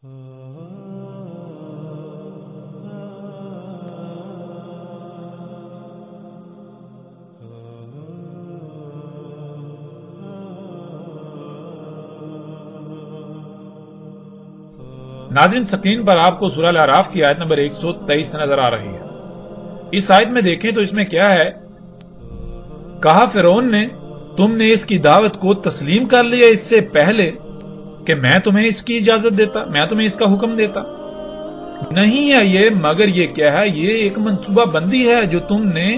ناظرین، سکرین پر آپ کو سورہ الاعراف کی آیت نمبر 123 نظر آ رہی ہے۔ اس آیت میں دیکھیں تو اس میں کیا ہے؟ کہا فرعون نے، تم نے اس کی دعوت کو تسلیم کر لیا اس سے پہلے کہ میں تمہیں اس کی اجازت دیتا، میں تمہیں اس کا حکم دیتا؟ نہیں ہے یہ، مگر یہ کیا ہے؟ یہ ایک منصوبہ بندی ہے جو تم نے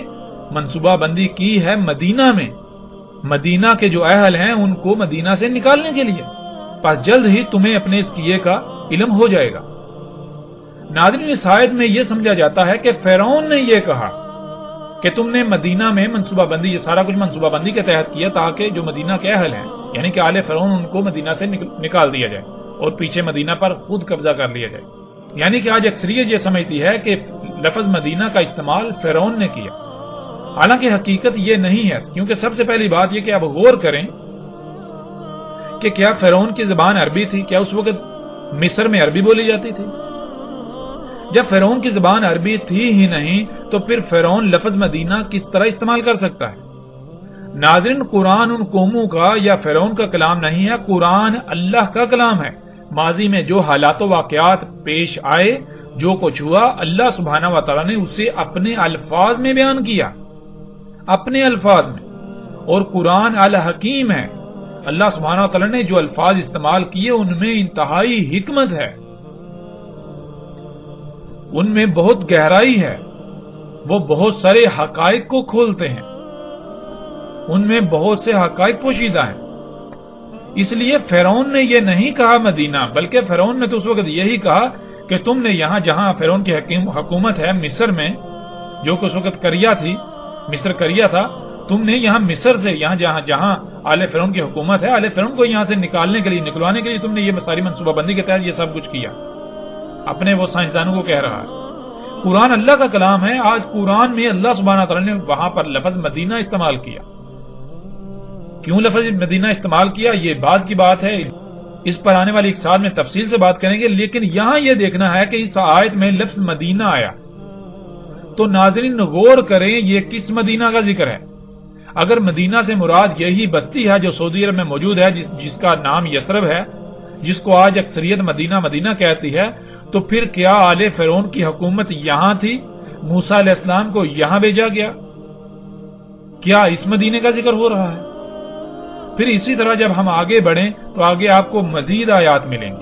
منصوبہ بندی کی ہے مدینہ میں، مدینہ کے جو اہل ہیں ان کو مدینہ سے نکالنے کے لیے، پس جلد ہی تمہیں اپنے اس کیے کا علم ہو جائے گا۔ ناظرین، اس آیت میں یہ سمجھا جاتا ہے کہ فرعون نے یہ کہا کہ تم نے مدینہ میں منصوبہ بندی، یہ سارا کچھ منصوبہ بندی کے تحت کیا تاکہ جو مدینہ کے اہل ہیں یعنی کہ آل فرعون ان کو مدینہ سے نکال دیا جائے اور پیچھے مدینہ پر خود قبضہ کر لیا جائے۔ یعنی کہ آج اکثریت یہ سمجھتی ہے کہ لفظ مدینہ کا استعمال فرعون نے کیا، حالانکہ حقیقت یہ نہیں ہے، کیونکہ سب سے پہلی بات یہ کہ اب غور کریں کہ کیا فرعون کی زبان عربی تھی؟ کیا اس وقت مصر میں عربی بولی جاتی تھی؟ جب فرعون کی زبان عربی تھی ہی نہیں تو پھر فرعون لفظ مدینہ کس طرح استعمال کر سکتا ہے؟ ناظرین، قرآن ان قوموں کا یا فرعون کا کلام نہیں ہے، قرآن اللہ کا کلام ہے۔ ماضی میں جو حالات و واقعات پیش آئے، جو کچھ ہوا، اللہ سبحانہ و تعالیٰ نے اسے اپنے الفاظ میں بیان کیا، اپنے الفاظ میں، اور قرآن الحکیم ہے۔ اللہ سبحانہ و تعالیٰ نے جو الفاظ استعمال کیے ان میں انتہائی حکمت ہے، ان میں بہت گہرائی ہے، وہ بہت سارے حقائق کو کھولتے ہیں، ان میں بہت سے حقائق پوشیدہ ہیں۔ اس لیے فرعون نے یہ نہیں کہا مدینہ، بلکہ فرعون نے تو اس وقت یہی کہا کہ تم نے یہاں جہاں فرعون کی حکومت ہے مصر میں، جو کہ اس وقت کریا تھی، مصر کریا تھا، تم نے یہاں مصر سے، یہاں جہاں آل فرعون کی حکومت ہے، آل فرعون کو یہاں سے نکالنے کے لیے، نکلوانے کے لیے تم نے یہ ساری منصوبہ بندی کے تحت یہ سب کچھ کیا۔ اپنے وہ سائنسدانوں کو کہہ رہا ہے۔ قرآن اللہ کا کلام ہے، آج قرآن میں اللہ سبحانہ تعالیٰ نے وہاں پر لفظ مدینہ استعمال کیا۔ کیوں لفظ مدینہ استعمال کیا یہ بعد کی بات ہے، اس پر آنے والی ایک سال میں تفصیل سے بات کریں گے، لیکن یہاں یہ دیکھنا ہے کہ اس آیت میں لفظ مدینہ آیا تو ناظرین غور کریں یہ کس مدینہ کا ذکر ہے۔ اگر مدینہ سے مراد یہی بستی ہے جو سعودی عرب میں موجود ہے، جس کا نام یثرب ہے، جس کو آج اکثریت مدینہ مدینہ کہتی ہے، تو پھر کیا آل فرعون کی حکومت یہاں تھی؟ موسیٰ علیہ السلام کو یہاں بھیجا گیا؟ کیا اس مدینے کا ذکر ہو رہا ہے؟ پھر اسی طرح جب ہم آگے بڑھیں تو آگے آپ کو مزید آیات ملیں گی۔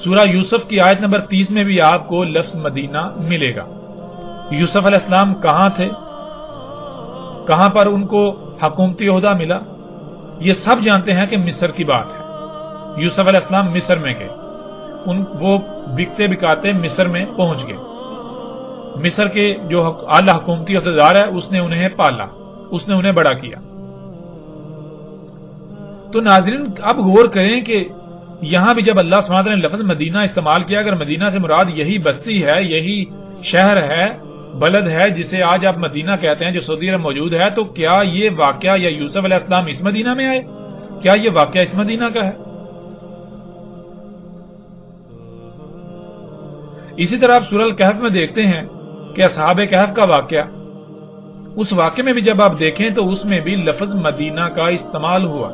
سورہ یوسف کی آیت نمبر 30 میں بھی آپ کو لفظ مدینہ ملے گا۔ یوسف علیہ السلام کہاں تھے؟ کہاں پر ان کو حکومتی عہدہ ملا؟ یہ سب جانتے ہیں کہ مصر کی بات ہے۔ یوسف علیہ السلام مصر میں گئے، وہ بکتے بکاتے مصر میں پہنچ گئے۔ مصر کے جو اعلی حکومتی عہدیدار ہے اس نے انہیں پالا، اس نے انہیں بڑا کیا۔ تو ناظرین اب غور کریں کہ یہاں بھی جب اللہ سبحانہ وتعالیٰ نے لفظ مدینہ استعمال کیا، اگر مدینہ سے مراد یہی بستی ہے، یہی شہر ہے، بلد ہے جسے آج آپ مدینہ کہتے ہیں، جو سعودی عرب موجود ہے، تو کیا یہ واقعہ یا یوسف علیہ السلام اس مدینہ میں آئے؟ کیا یہ واقعہ اس مدینہ کا ہے؟ اسی طرح آپ سورہ الکہف میں دیکھتے ہیں کہ اصحاب کہف کا واقعہ، اس واقعے میں بھی جب آپ دیکھیں تو اس میں بھی لفظ مدینہ کا استعمال ہوا۔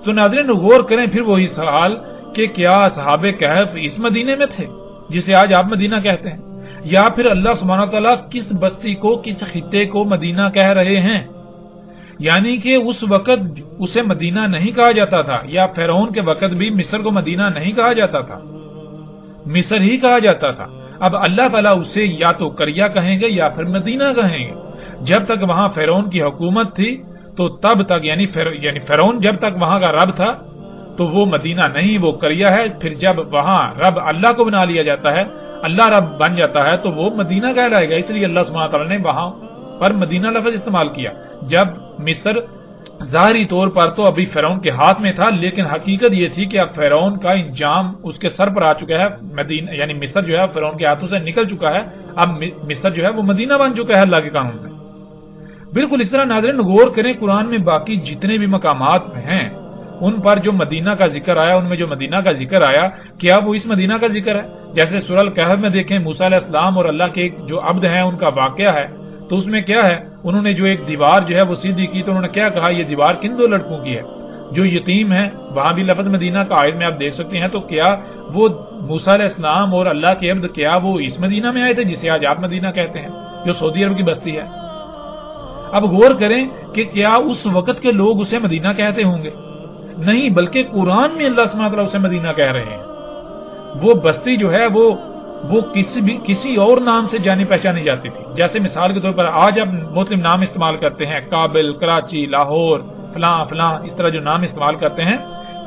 تو ناظرین غور کریں پھر وہی سوال کہ کیا اصحاب کہف اس مدینے میں تھے جسے آج آپ مدینہ کہتے ہیں، یا پھر اللہ سبحانہ تعالیٰ کس بستی کو، کس خطے کو مدینہ کہہ رہے ہیں؟ یعنی کہ اس وقت اسے مدینہ نہیں کہا جاتا تھا، یا فرعون کے وقت بھی مصر کو مدینہ نہیں کہا جاتا تھا، مصر ہی کہا جاتا تھا۔ اب اللہ تعالیٰ اسے یا تو کریا کہیں گے یا پھر مدینہ کہیں گے۔ جب تک وہاں فرعون کی حکومت تھی تو تب تک یعنی فرعون جب تک وہاں کا رب تھا تو وہ مدینہ نہیں، وہ کریا ہے۔ پھر جب وہاں رب اللہ کو بنا لیا جاتا ہے، اللہ رب بن جاتا ہے، تو وہ مدینہ کہلائے گا۔ اس لیے اللہ سبحانہ تعالیٰ نے وہاں پر مدینہ لفظ استعمال کیا۔ جب مصر ظاہری طور پر تو ابھی فرعون کے ہاتھ میں تھا، لیکن حقیقت یہ تھی کہ اب فرعون کا انجام اس کے سر پر آ چکا ہے، مدینہ یعنی مصر جو ہے فرعون کے ہاتھوں سے نکل چکا ہے، اب مصر جو ہے وہ مدینہ بن چکا ہے اللہ کے قانون میں۔ بالکل اس طرح ناظرین غور کریں، قرآن میں باقی جتنے بھی مقامات ہیں ان پر جو مدینہ کا ذکر آیا، ان میں جو مدینہ کا ذکر آیا، کیا وہ اس مدینہ کا ذکر ہے؟ جیسے سورہ الکہف میں دیکھیں موسیٰ علیہ السلام اور اللہ کے جو عبد ہیں ان کا واقعہ ہے، تو اس میں کیا ہے، انہوں نے جو ایک دیوار جو ہے وہ سیدھی کی، تو انہوں نے کیا کہا، یہ دیوار کن دو لڑکوں کی ہے؟ جو یتیم ہیں، وہاں بھی لفظ مدینہ کا آیت میں آپ دیکھ سکتے ہیں۔ تو کیا وہ موسیٰ علیہ السلام اور اللہ کے عبد کیا وہ اس مدینہ میں آئے تھے جسے آج آپ مدینہ کہتے ہیں، جو سعودی عرب کی بستی ہے؟ اب غور کریں کہ کیا اس وقت کے لوگ اسے مدینہ کہتے ہوں گے؟ نہیں، بلکہ قرآن میں اللہ سبحانہ وتعالیٰ اسے مدینہ کہہ رہے ہیں۔ وہ بستی جو ہے وہ کسی اور نام سے جانی پہچانی جاتی تھی۔ جیسے مثال کے طور پر آج آپ مختلف نام استعمال کرتے ہیں، کابل، کراچی، لاہور، فلاں فلاں، اس طرح جو نام استعمال کرتے ہیں،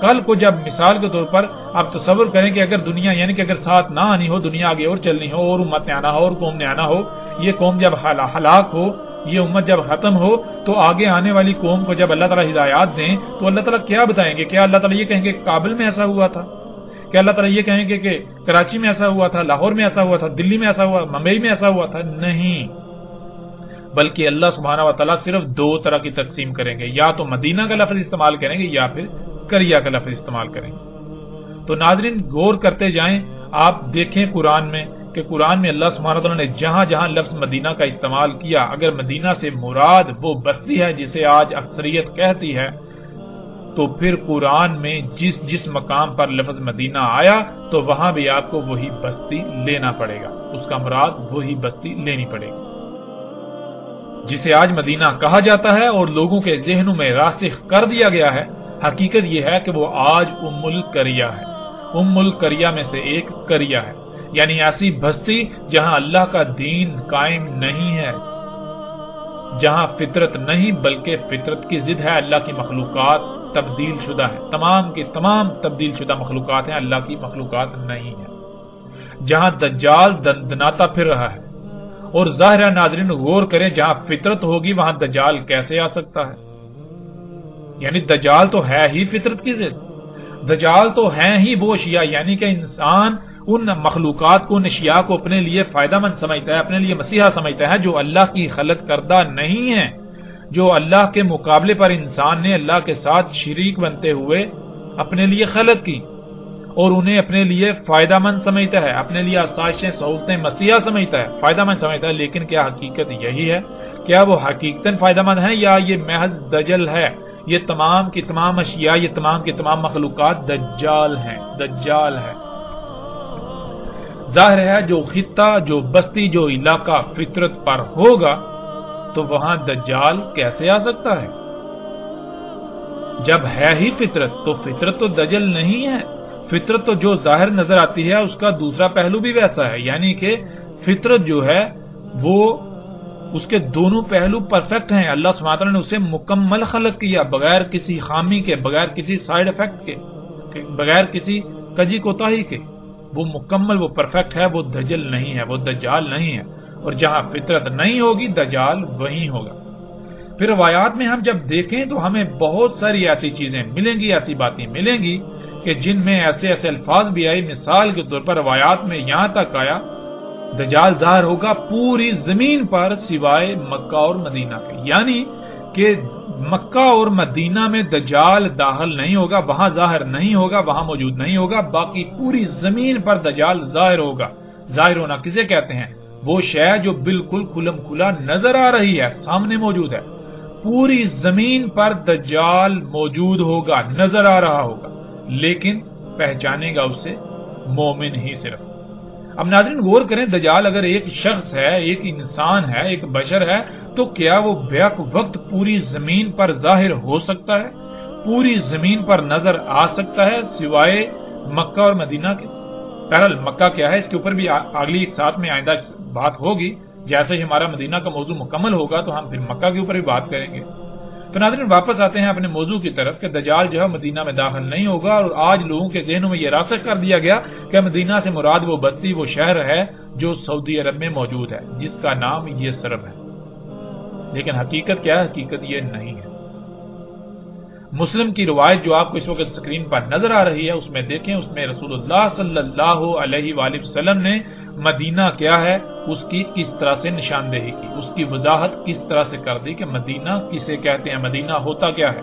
کل کو جب مثال کے طور پر آپ تصور کریں کہ اگر دنیا، یعنی کہ اگر ساتھ نہ آنی ہو، دنیا آگے اور چلنی ہو، اور امت نے آنا ہو، اور قوم نے آنا ہو، یہ قوم جب ہلاک ہو، یہ امت جب ختم ہو، تو آگے آنے والی قوم کو جب اللہ تعالیٰ ہدایات دیں تو اللہ تعالیٰ کیا بتائیں گے؟ کیا اللہ تعالیٰ یہ کہیں گے کابل میں ایسا ہوا تھا؟ کیا اللہ تعالیٰ یہ کہیں گے کہ کراچی میں ایسا ہوا تھا، لاہور میں ایسا ہوا تھا، دلی میں ایسا ہوا، ممبئی میں ایسا ہوا تھا؟ نہیں، بلکہ اللہ سبحانہ و تعالیٰ صرف دو طرح کی تقسیم کریں گے، یا تو مدینہ کا لفظ استعمال کریں گے یا پھر قریہ کا لفظ استعمال کریں گے۔ تو ناظرین غور کرتے جائیں، آپ دیکھیں قرآن میں کہ قرآن میں اللہ سبحانہ وتعالیٰ نے جہاں جہاں لفظ مدینہ کا استعمال کیا، اگر مدینہ سے مراد وہ بستی ہے جسے آج اکثریت کہتی ہے، تو پھر قرآن میں جس مقام پر لفظ مدینہ آیا تو وہاں بھی آپ کو وہی بستی لینا پڑے گا، اس کا مراد وہی بستی لینی پڑے گی جسے آج مدینہ کہا جاتا ہے اور لوگوں کے ذہنوں میں راسخ کر دیا گیا ہے۔ حقیقت یہ ہے کہ وہ آج ام القریہ ہے، ام القریہ میں سے ایک قریہ ہے، یعنی ایسی بستی جہاں اللہ کا دین قائم نہیں ہے، جہاں فطرت نہیں بلکہ فطرت کی ضد ہے، اللہ کی مخلوقات تبدیل شدہ ہے، تمام کی تمام تبدیل شدہ مخلوقات ہیں، اللہ کی مخلوقات نہیں ہے، جہاں دجال دندناتا پھر رہا ہے۔ اور ظاہر ناظرین غور کریں، جہاں فطرت ہوگی وہاں دجال کیسے آ سکتا ہے؟ یعنی دجال تو ہے ہی فطرت کی ضد، دجال تو ہیں ہی وہ اشیاء، یعنی کہ انسان ان مخلوقات کو، ان اشیاء کو اپنے لیے فائدہ مند سمجھتا ہے، اپنے لیے مسیحا سمجھتا ہے، جو اللہ کی خلق کردہ نہیں ہے، جو اللہ کے مقابلے پر انسان نے اللہ کے ساتھ شریک بنتے ہوئے اپنے لیے خلق کی، اور انہیں اپنے لیے فائدہ مند سمجھتا ہے، اپنے لیے آسائشیں سہولتیں مسیحا سمجھتا ہے، فائدہ مند سمجھتا ہے۔ لیکن کیا حقیقت یہی ہے؟ کیا وہ حقیقتاً فائدہ مند ہے یا یہ محض دجل ہے؟ یہ تمام کی تمام اشیاء، یہ تمام کی تمام مخلوقات دجال ہیں، دجال ہے۔ ظاہر ہے جو خطہ، جو بستی، جو علاقہ فطرت پر ہوگا تو وہاں دجال کیسے آ سکتا ہے؟ جب ہے ہی فطرت تو فطرت تو دجل نہیں ہے۔ فطرت تو جو ظاہر نظر آتی ہے اس کا دوسرا پہلو بھی ویسا ہے، یعنی کہ فطرت جو ہے وہ اس کے دونوں پہلو پرفیکٹ ہیں۔ اللہ سبحانہ وتعالیٰ نے اسے مکمل خلق کیا، بغیر کسی خامی کے، بغیر کسی سائیڈ افیکٹ کے، بغیر کسی کجی کوتاہی کے، وہ مکمل، وہ پرفیکٹ ہے، وہ دجل نہیں ہے، وہ دجال نہیں ہے۔ اور جہاں فطرت نہیں ہوگی دجال وہیں ہوگا۔ پھر روایات میں ہم جب دیکھیں تو ہمیں بہت ساری ایسی چیزیں ملیں گی، ایسی باتیں ملیں گی کہ جن میں ایسے ایسے الفاظ بھی آئے۔ مثال کے طور پر روایات میں یہاں تک آیا دجال ظاہر ہوگا پوری زمین پر سوائے مکہ اور مدینہ کے، یعنی کہ مکہ اور مدینہ میں دجال داخل نہیں ہوگا، وہاں ظاہر نہیں ہوگا، وہاں موجود نہیں ہوگا، باقی پوری زمین پر دجال ظاہر ہوگا۔ ظاہر ہونا کسے کہتے ہیں؟ وہ شے جو بالکل کھلم کھلا نظر آ رہی ہے، سامنے موجود ہے۔ پوری زمین پر دجال موجود ہوگا، نظر آ رہا ہوگا، لیکن پہچانے گا اسے مومن ہی صرف۔ اب ناظرین غور کریں، دجال اگر ایک شخص ہے، ایک انسان ہے، ایک بشر ہے، تو کیا وہ بیک وقت پوری زمین پر ظاہر ہو سکتا ہے؟ پوری زمین پر نظر آ سکتا ہے سوائے مکہ اور مدینہ کے؟ بہرحال مکہ کیا ہے اس کے اوپر بھی اگلی ایک ساتھ میں آئندہ بات ہوگی۔ جیسے ہی ہمارا مدینہ کا موضوع مکمل ہوگا تو ہم پھر مکہ کے اوپر بھی بات کریں گے۔ تو ناظرین واپس آتے ہیں اپنے موضوع کی طرف کہ دجال جو ہے مدینہ میں داخل نہیں ہوگا، اور آج لوگوں کے ذہنوں میں یہ راسخ کر دیا گیا کہ مدینہ سے مراد وہ بستی، وہ شہر ہے جو سعودی عرب میں موجود ہے، جس کا نام یثرب ہے۔ لیکن حقیقت کیا ہے؟ حقیقت یہ نہیں ہے۔ مسلم کی روایت جو آپ کو اس وقت اسکرین پر نظر آ رہی ہے اس میں دیکھیں، اس میں رسول اللہ صلی اللہ علیہ وآلہ وسلم نے مدینہ کیا ہے اس کی کس طرح سے نشاندہی کی، اس کی وضاحت کس طرح سے کر دی کہ مدینہ کسے کہتے ہیں، مدینہ ہوتا کیا ہے۔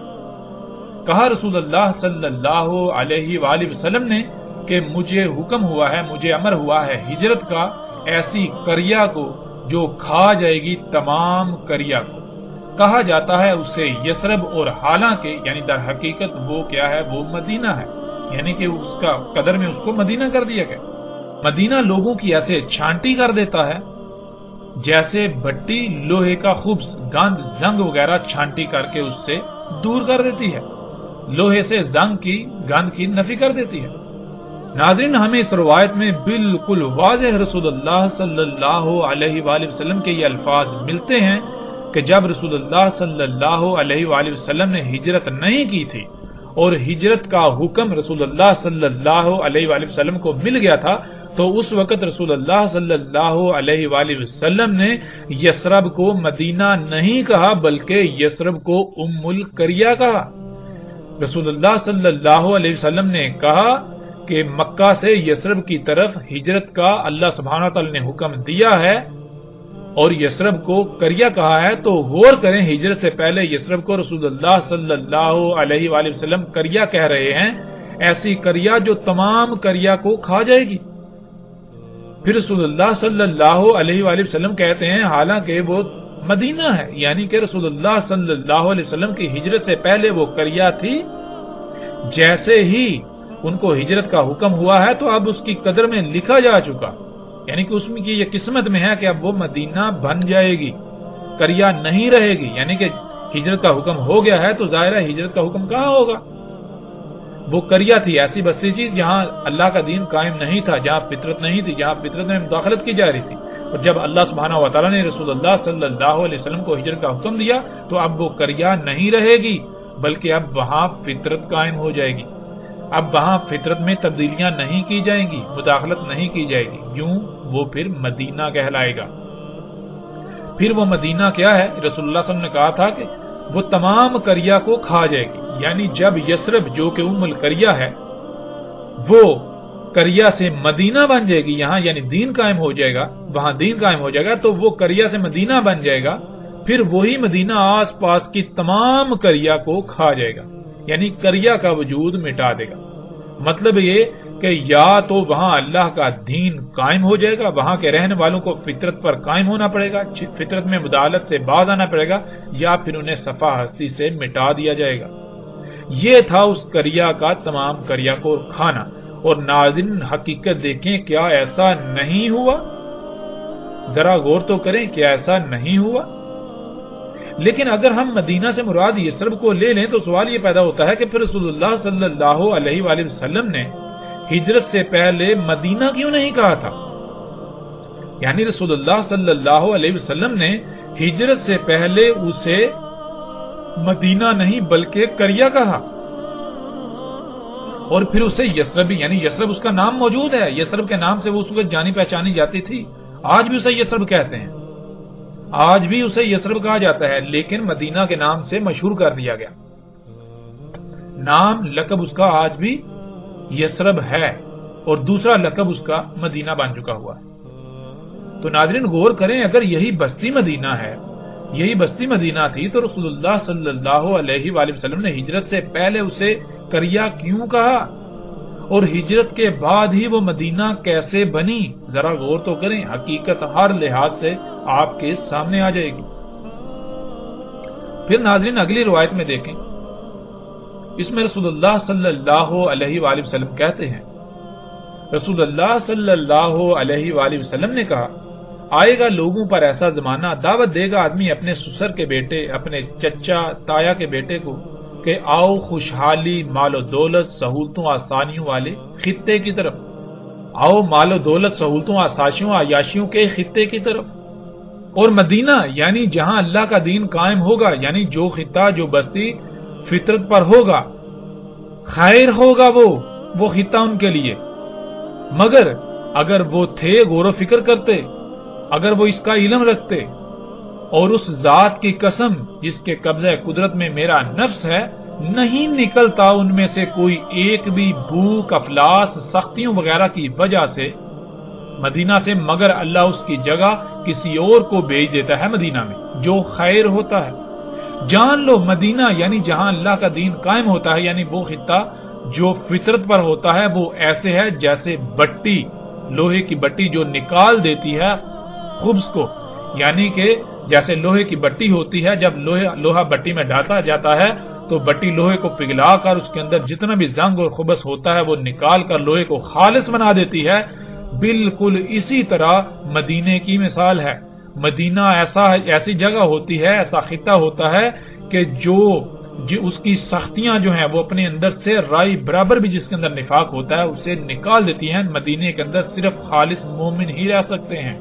کہا رسول اللہ صلی اللہ علیہ وآلہ وسلم نے کہ مجھے حکم ہوا ہے، مجھے امر ہوا ہے ہجرت کا ایسی قریہ کو جو کھا جائے گی تمام قریہ کو۔ کہا جاتا ہے اسے یثرب، اور حالانکہ یعنی در حقیقت وہ کیا ہے، وہ مدینہ ہے، یعنی کہ اس کا قدر میں اس کو مدینہ کر دیا گیا۔ مدینہ لوگوں کی ایسے چھانٹی کر دیتا ہے جیسے بھٹی لوہے کا خبز، گند، زنگ وغیرہ چھانٹی کر کے اس سے دور کر دیتی ہے، لوہے سے زنگ کی، گند کی نفی کر دیتی ہے۔ ناظرین، ہمیں اس روایت میں بالکل واضح رسول اللہ صلی اللہ علیہ وآلہ وسلم کے یہ الفاظ ملتے ہیں کہ جب رسول اللہ صلی اللہ علیہ وآلہ وسلم نے ہجرت نہیں کی تھی اور ہجرت کا حکم رسول اللہ صلی اللہ علیہ وآلہ وسلم کو مل گیا تھا، تو اس وقت رسول اللہ صلی اللہ علیہ وآلہ وسلم نے یثرب کو مدینہ نہیں کہا بلکہ یثرب کو ام القریہ کہا۔ رسول اللہ صلی اللہ علیہ وسلم نے کہا کہ مکہ سے یثرب کی طرف ہجرت کا اللہ سبحانہ تعالی نے حکم دیا ہے اور یثرب کو قریہ کہا ہے، تو غور کریں، ہجرت سے پہلے یثرب کو رسول اللہ صلی اللہ علیہ وآلہ وسلم قریہ کہہ رہے ہیں، ایسی قریہ جو تمام قریہ کو کھا جائے گی۔ پھر رسول اللہ صلی اللہ علیہ وآلہ وسلم کہتے ہیں حالانکہ وہ مدینہ ہے، یعنی کہ رسول اللہ صلی اللہ علیہ وسلم کی ہجرت سے پہلے وہ قریہ تھی، جیسے ہی ان کو ہجرت کا حکم ہوا ہے تو اب اس کی قدر میں لکھا جا چکا، یعنی کہ اس میں کی یہ قسمت میں ہے کہ اب وہ مدینہ بن جائے گی، قریہ نہیں رہے گی، یعنی کہ ہجرت کا حکم ہو گیا ہے تو ظاہر ہے ہجرت کا حکم کہاں ہوگا؟ وہ قریہ تھی، ایسی بستی تھی جہاں اللہ کا دین قائم نہیں تھا، جہاں فطرت نہیں تھی، جہاں فطرت میں مداخلت کی جا رہی تھی، اور جب اللہ سبحانہ و تعالیٰ نے رسول اللہ صلی اللہ علیہ وسلم کو ہجرت کا حکم دیا تو اب وہ قریہ نہیں رہے گی بلکہ اب وہاں فطرت قائم ہو جائے گی، اب وہاں فطرت میں تبدیلیاں نہیں کی جائیں گی، مداخلت نہیں کی جائے گی، یوں وہ پھر مدینہ کہلائے گا۔ پھر وہ مدینہ کیا ہے؟ رسول اللہ صلی اللہ علیہ وسلم نے کہا تھا کہ وہ تمام قریہ کو کھا جائے گی، یعنی جب یثرب جو کہ ام القریہ ہے وہ قریہ سے مدینہ بن جائے گی، یہاں یعنی دین قائم ہو جائے گا، وہاں دین قائم ہو جائے گا تو وہ قریہ سے مدینہ بن جائے گا، پھر وہی مدینہ آس پاس کی تمام قریہ کو کھا جائے گا، یعنی قریہ کا وجود مٹا دے گا۔ مطلب یہ کہ یا تو وہاں اللہ کا دین قائم ہو جائے گا، وہاں کے رہنے والوں کو فطرت پر قائم ہونا پڑے گا، فطرت میں مداخلت سے باز آنا پڑے گا، یا پھر انہیں صفا ہستی سے مٹا دیا جائے گا۔ یہ تھا اس قریہ کا تمام قریہ کو کھانا۔ اور ناظرین حقیقت دیکھیں، کیا ایسا نہیں ہوا؟ ذرا غور تو کریں، کیا ایسا نہیں ہوا؟ لیکن اگر ہم مدینہ سے مراد یثرب کو لے لیں تو سوال یہ پیدا ہوتا ہے کہ پھر رسول اللہ صلی اللہ علیہ وآلہ وسلم نے ہجرت سے پہلے مدینہ کیوں نہیں کہا تھا؟ یعنی رسول اللہ صلی اللہ علیہ وسلم نے ہجرت سے پہلے اسے مدینہ نہیں بلکہ قریہ کہا، اور پھر اسے یثرب، یعنی یثرب اس کا نام موجود ہے، یثرب کے نام سے وہ اس وقت جانی پہچانی جاتی تھی، آج بھی اسے یثرب کہتے ہیں، آج بھی اسے یثرب کہا جاتا ہے، لیکن مدینہ کے نام سے مشہور کر دیا گیا، نام لقب اس کا آج بھی یثرب ہے اور دوسرا لقب اس کا مدینہ بن چکا ہوا ہے۔ تو ناظرین غور کریں، اگر یہی بستی مدینہ ہے، یہی بستی مدینہ تھی تو رسول اللہ صلی اللہ علیہ وآلہ وسلم نے ہجرت سے پہلے اسے قریہ کیوں کہا، اور ہجرت کے بعد ہی وہ مدینہ کیسے بنی؟ ذرا غور تو کریں، حقیقت ہر لحاظ سے آپ کے سامنے آ جائے گی۔ پھر ناظرین اگلی روایت میں دیکھیں، اس میں رسول اللہ صلی اللہ علیہ وآلہ وسلم کہتے ہیں، رسول اللہ صلی اللہ علیہ وآلہ وسلم نے کہا، آئے گا لوگوں پر ایسا زمانہ، دعوت دے گا آدمی اپنے سسر کے بیٹے، اپنے چچا تایا کے بیٹے کو کہ آؤ خوشحالی، مال و دولت، سہولتوں، آسانیوں والے خطے کی طرف، آؤ مال و دولت، سہولتوں، آسائشوں، عیاشیوں کے خطے کی طرف، اور مدینہ یعنی جہاں اللہ کا دین قائم ہوگا، یعنی جو خطہ، جو بستی فطرت پر ہوگا، خیر ہوگا وہ خطہ ان کے لیے۔ مگر اگر وہ تھے غور و فکر کرتے، اگر وہ اس کا علم رکھتے، اور اس ذات کی قسم جس کے قبضہ قدرت میں میرا نفس ہے، نہیں نکلتا ان میں سے کوئی ایک بھی بھوک، افلاس، سختیوں وغیرہ کی وجہ سے مدینہ سے، مگر اللہ اس کی جگہ کسی اور کو بھیج دیتا ہے مدینہ میں جو خیر ہوتا ہے۔ جان لو مدینہ یعنی جہاں اللہ کا دین قائم ہوتا ہے، یعنی وہ خطہ جو فطرت پر ہوتا ہے، وہ ایسے ہے جیسے بٹی، لوہے کی بٹی جو نکال دیتی ہے خبز کو، یعنی کہ جیسے لوہے کی بٹی ہوتی ہے، جب لوہا بٹی میں ڈالا جاتا ہے تو بٹی لوہے کو پگھلا کر اس کے اندر جتنا بھی زنگ اور خبث ہوتا ہے وہ نکال کر لوہے کو خالص بنا دیتی ہے، بالکل اسی طرح مدینے کی مثال ہے۔ مدینہ ایسی جگہ ہوتی ہے، ایسا خطہ ہوتا ہے کہ جو اس کی سختیاں جو ہیں وہ اپنے اندر سے رائی برابر بھی جس کے اندر نفاق ہوتا ہے اسے نکال دیتی ہیں۔ مدینے کے اندر صرف خالص مومن ہی رہ سکتے ہیں۔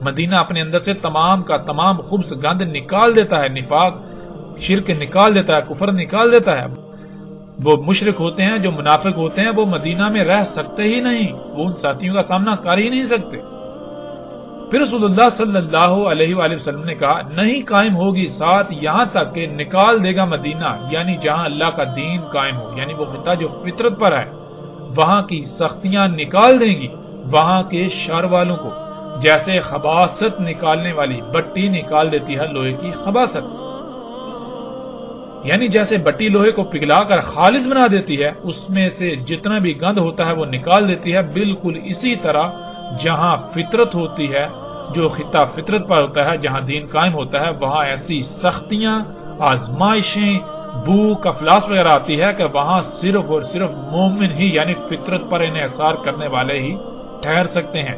مدینہ اپنے اندر سے تمام کا تمام خبث گند نکال دیتا ہے، نفاق شرک نکال دیتا ہے، کفر نکال دیتا ہے۔ وہ مشرک ہوتے ہیں، جو منافق ہوتے ہیں، وہ مدینہ میں رہ سکتے ہی نہیں، وہ ان ساتھیوں کا سامنا کر ہی نہیں سکتے۔ پھر رسول اللہ صلی اللہ علیہ وآلہ وسلم نے کہا نہیں قائم ہوگی ساتھ یہاں تک کہ نکال دے گا مدینہ، یعنی جہاں اللہ کا دین قائم ہو، یعنی وہ خطہ جو فطرت پر ہے، وہاں کی سختیاں نکال دیں گی وہاں کے شر والوں کو، جیسے خباثت نکالنے والی بٹی نکال دیتی ہے لوہے کی خباثت، یعنی جیسے بٹی لوہے کو پگھلا کر خالص بنا دیتی ہے، اس میں سے جتنا بھی گند ہوتا ہے وہ نکال دیتی ہے، بالکل اسی طرح جہاں فطرت ہوتی ہے، جو خطہ فطرت پر ہوتا ہے، جہاں دین قائم ہوتا ہے، وہاں ایسی سختیاں، آزمائشیں، بھوک، افلاس وغیرہ آتی ہے کہ وہاں صرف اور صرف مومن ہی یعنی فطرت پر انحصار کرنے والے ہی ٹھہر سکتے ہیں۔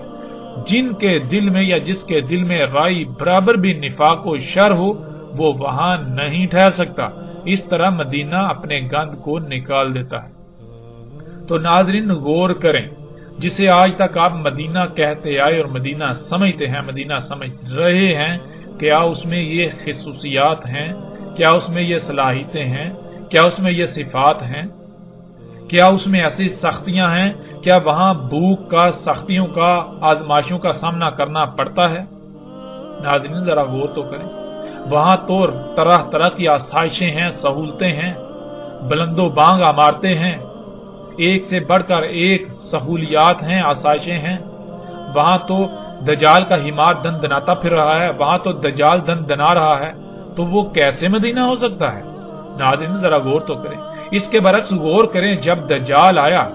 جن کے دل میں یا جس کے دل میں رائی برابر بھی نفاق و شر ہو وہ وہاں نہیں ٹھہر سکتا۔ اس طرح مدینہ اپنے گند کو نکال دیتا ہے۔ تو ناظرین غور کریں، جسے آج تک آپ مدینہ کہتے آئے اور مدینہ سمجھتے ہیں، مدینہ سمجھ رہے ہیں، کیا اس میں یہ خصوصیات ہیں؟ کیا اس میں یہ صلاحیتیں ہیں؟ کیا اس میں یہ صفات ہیں؟ کیا اس میں ایسی سختیاں ہیں؟ کیا وہاں بھوک کا، سختیوں کا، آزمائشوں کا سامنا کرنا پڑتا ہے؟ ناظرین ذرا غور تو کریں، وہاں تو طرح طرح کی آسائشیں ہیں، سہولتیں ہیں، بلند و بانگ عمارتیں ہیں، ایک سے بڑھ کر ایک سہولیات ہیں، آسائشیں ہیں۔ وہاں تو دجال کا ہمار دن دناتا پھر رہا ہے، وہاں تو دجال دن دنا رہا ہے، تو وہ کیسے مدینہ ہو سکتا ہے؟ ناظرین ذرا غور تو کریں۔ اس کے برعکس غور کریں، جب دجال آیا،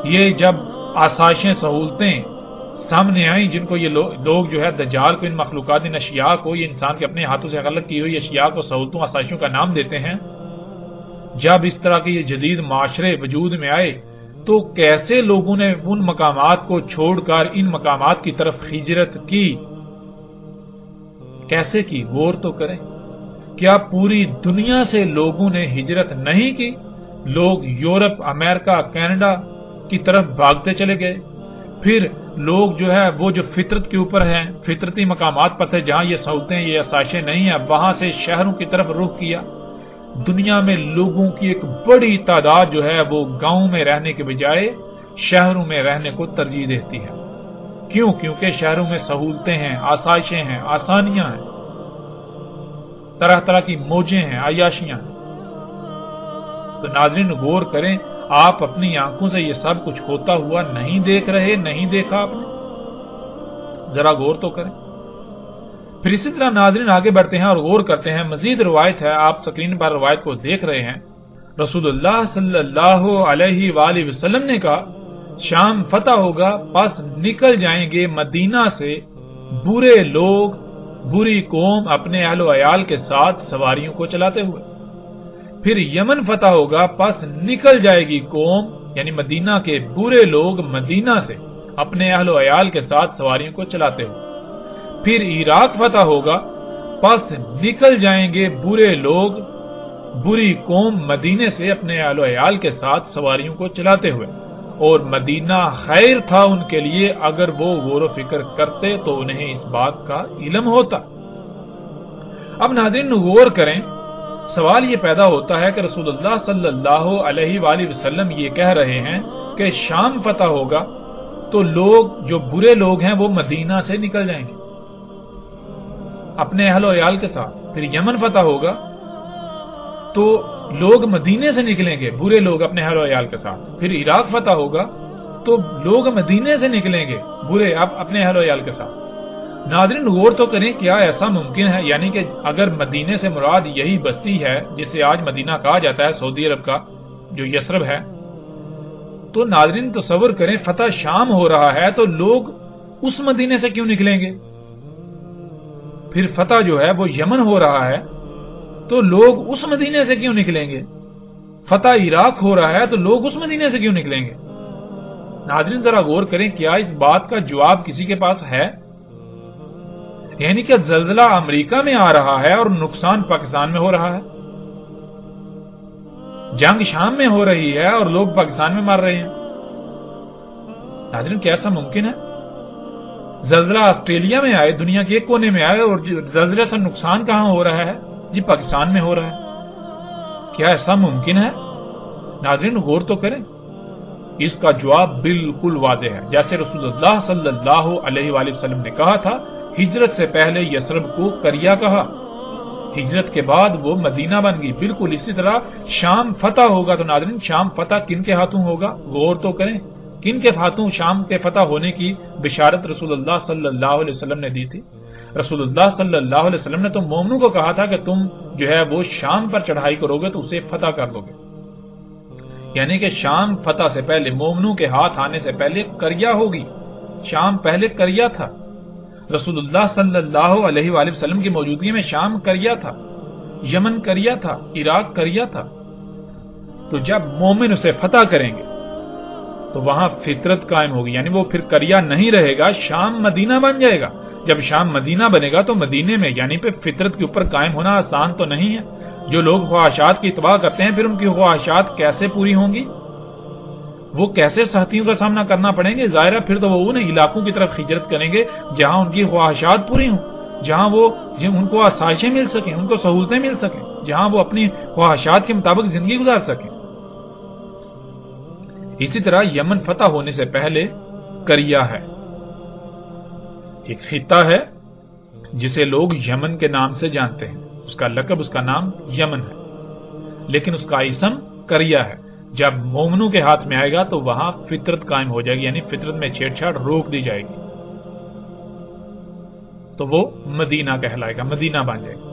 یہ جب آسائشیں، سہولتیں سامنے آئیں، جن کو یہ لوگ جو ہے دجال کو، ان مخلوقات، ان اشیاء کو، یہ انسان کے اپنے ہاتھوں سے خلق کی ہوئی اشیاء کو سہولتوں، آسائشوں کا نام دیتے ہیں، جب اس طرح کے یہ جدید معاشرے وجود میں آئے تو کیسے لوگوں نے ان مقامات کو چھوڑ کر ان مقامات کی طرف ہجرت کی؟ کیسے کی؟ غور تو کریں۔ کیا پوری دنیا سے لوگوں نے ہجرت نہیں کی؟ لوگ یورپ، امریکہ، کینیڈا کی طرف بھاگتے چلے گئے، پھر لوگ جو ہے وہ جو فطرت کے اوپر ہیں، فطرتی مقامات پر تھے جہاں یہ سہولتیں، یہ آسائشیں نہیں ہیں، وہاں سے شہروں کی طرف رخ کیا۔ دنیا میں لوگوں کی ایک بڑی تعداد جو ہے وہ گاؤں میں رہنے کے بجائے شہروں میں رہنے کو ترجیح دیتی ہے۔ کیوں؟ کیونکہ شہروں میں سہولتیں ہیں، آسائشیں ہیں، آسانیاں ہیں، طرح طرح کی موجیں ہیں، عیاشیاں ہیں۔ تو ناظرین غور کریں، آپ اپنی آنکھوں سے یہ سب کچھ ہوتا ہوا نہیں دیکھ رہے، نہیں دیکھا آپ نے؟ ذرا غور تو کریں۔ پھر اسی طرح ناظرین آگے بڑھتے ہیں اور غور کرتے ہیں، مزید روایت ہے، آپ سکرین پر روایت کو دیکھ رہے ہیں۔ رسول اللہ صلی اللہ علیہ وآلہ وسلم نے کہا شام فتح ہوگا، پس نکل جائیں گے مدینہ سے برے لوگ، بری قوم اپنے اہل و عیال کے ساتھ سواریوں کو چلاتے ہوئے۔ پھر یمن فتح ہوگا، پس نکل جائے گی قوم یعنی مدینہ کے برے لوگ مدینہ سے اپنے اہل و عیال کے ساتھ سواریوں کو چلاتے ہوئے۔ پھر عراق فتح ہوگا، پس نکل جائیں گے برے لوگ، بری قوم مدینے سے اپنے اہل و عیال کے ساتھ سواریوں کو چلاتے ہوئے، اور مدینہ خیر تھا ان کے لیے اگر وہ غور و فکر کرتے تو انہیں اس بات کا علم ہوتا۔ اب ناظرین غور کریں، سوال یہ پیدا ہوتا ہے کہ رسول اللہ صلی اللہ علیہ وآلہ وسلم یہ کہہ رہے ہیں کہ شام فتح ہوگا تو لوگ جو برے لوگ ہیں وہ مدینہ سے نکل جائیں گے اپنے اہل و عیال کے ساتھ، پھر یمن فتح ہوگا تو لوگ مدینے سے نکلیں گے، برے لوگ اپنے اہل و عیال کے ساتھ، پھر عراق فتح ہوگا تو لوگ مدینے سے نکلیں گے، برے اپنے اہل و عیال کے ساتھ، ناظرین غور تو کریں، کیا ایسا ممکن ہے؟ یعنی کہ اگر مدینے سے مراد یہی بستی ہے جسے آج مدینہ کہا جاتا ہے، سعودی عرب کا جو یثرب ہے، تو ناظرین تصور کریں فتح شام ہو رہا ہے تو لوگ اس مدینے سے کیوں نکلیں گے؟ پھر فتح جو ہے وہ یمن ہو رہا ہے تو لوگ اس مدینے سے کیوں نکلیں گے؟ فتح عراق ہو رہا ہے تو لوگ اس مدینے سے کیوں نکلیں گے؟ ناظرین ذرا غور کریں، کیا اس بات کا جواب کسی کے پاس ہے؟ یعنی کہ زلزلہ امریکہ میں آ رہا ہے اور نقصان پاکستان میں ہو رہا ہے، جنگ شام میں ہو رہی ہے اور لوگ پاکستان میں مر رہے ہیں۔ ناظرین کیا ایسا ممکن ہے؟ زلزلہ آسٹریلیا میں آئے، دنیا کے ایک کونے میں آئے، اور زلزلے سے نقصان کہاں ہو رہا ہے؟ جی پاکستان میں ہو رہا ہے۔ کیا ایسا ممکن ہے؟ ناظرین غور تو کریں، اس کا جواب بالکل واضح ہے۔ جیسے رسول اللہ صلی اللہ علیہ وآلہ وسلم نے کہا تھا، ہجرت سے پہلے یثرب کو قریہ کہا، ہجرت کے بعد وہ مدینہ بن گئی۔ بالکل اسی طرح شام فتح ہوگا تو ناظرین شام فتح کن کے ہاتھوں ہوگا؟ غور تو کریں، کن کے ہاتھوں شام کے فتح ہونے کی بشارت رسول اللہ صلی اللہ علیہ وسلم نے دی تھی؟ رسول اللہ صلی اللہ علیہ وسلم نے تو مومنوں کو کہا تھا کہ تم جو ہے وہ شام پر چڑھائی کرو گے تو اسے فتح کر دو گے، یعنی کہ شام فتح سے پہلے، مومنوں کے ہاتھ آنے سے پہلے قریہ ہوگی۔ شام پہلے قریہ تھا، رسول اللہ صلی اللہ علیہ وآلہ وسلم کی موجودگی میں شام قریہ تھا، یمن قریہ تھا، عراق قریہ تھا۔ تو جب مومن اسے فتح کریں گے تو وہاں فطرت قائم ہوگی، یعنی وہ پھر قریہ نہیں رہے گا، شام مدینہ بن جائے گا۔ جب شام مدینہ بنے گا تو مدینے میں یعنی پہ فطرت کے اوپر قائم ہونا آسان تو نہیں ہے۔ جو لوگ خواہشات کی اتباع کرتے ہیں پھر ان کی خواہشات کیسے پوری ہوں گی؟ وہ کیسے سختیوں کا سامنا کرنا پڑیں گے؟ ظاہر ہے پھر تو وہ ان علاقوں کی طرف ہجرت کریں گے جہاں ان کی خواہشات پوری ہوں، جہاں ان کو آسائشیں مل سکیں، ان کو سہولتیں مل سکیں، جہاں وہ اپنی خواہشات کے مطابق زندگی گزار سکیں۔ اسی طرح یمن فتح ہونے سے پہلے قریہ ہے، ایک خطہ ہے جسے لوگ یمن کے نام سے جانتے ہیں، اس کا لقب، اس کا نام یمن ہے، لیکن اس کا اسم قریہ ہے۔ جب مومنوں کے ہاتھ میں آئے گا تو وہاں فطرت قائم ہو جائے گی، یعنی فطرت میں چھیڑ چھاڑ روک دی جائے گی، تو وہ مدینہ کہلائے گا، مدینہ بن جائے گا۔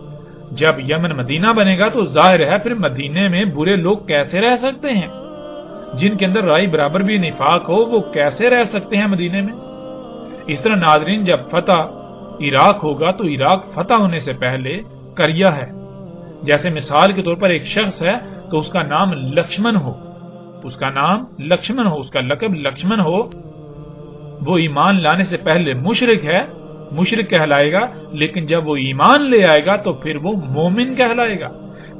جب یمن مدینہ بنے گا تو ظاہر ہے پھر مدینے میں برے لوگ کیسے رہ سکتے ہیں؟ جن کے اندر رائے برابر بھی نفاق ہو وہ کیسے رہ سکتے ہیں مدینے میں؟ اس طرح ناظرین جب فتح عراق ہوگا تو عراق فتح ہونے سے پہلے قریہ ہے۔ جیسے مثال کے طور پر ایک شخص ہے تو اس کا نام لکشمن ہو، اس کا نام لکشمن ہو، اس کا لقب لکشمن ہو، وہ ایمان لانے سے پہلے مشرک ہے، مشرک کہلائے گا، لیکن جب وہ ایمان لے آئے گا تو پھر وہ مومن کہلائے گا۔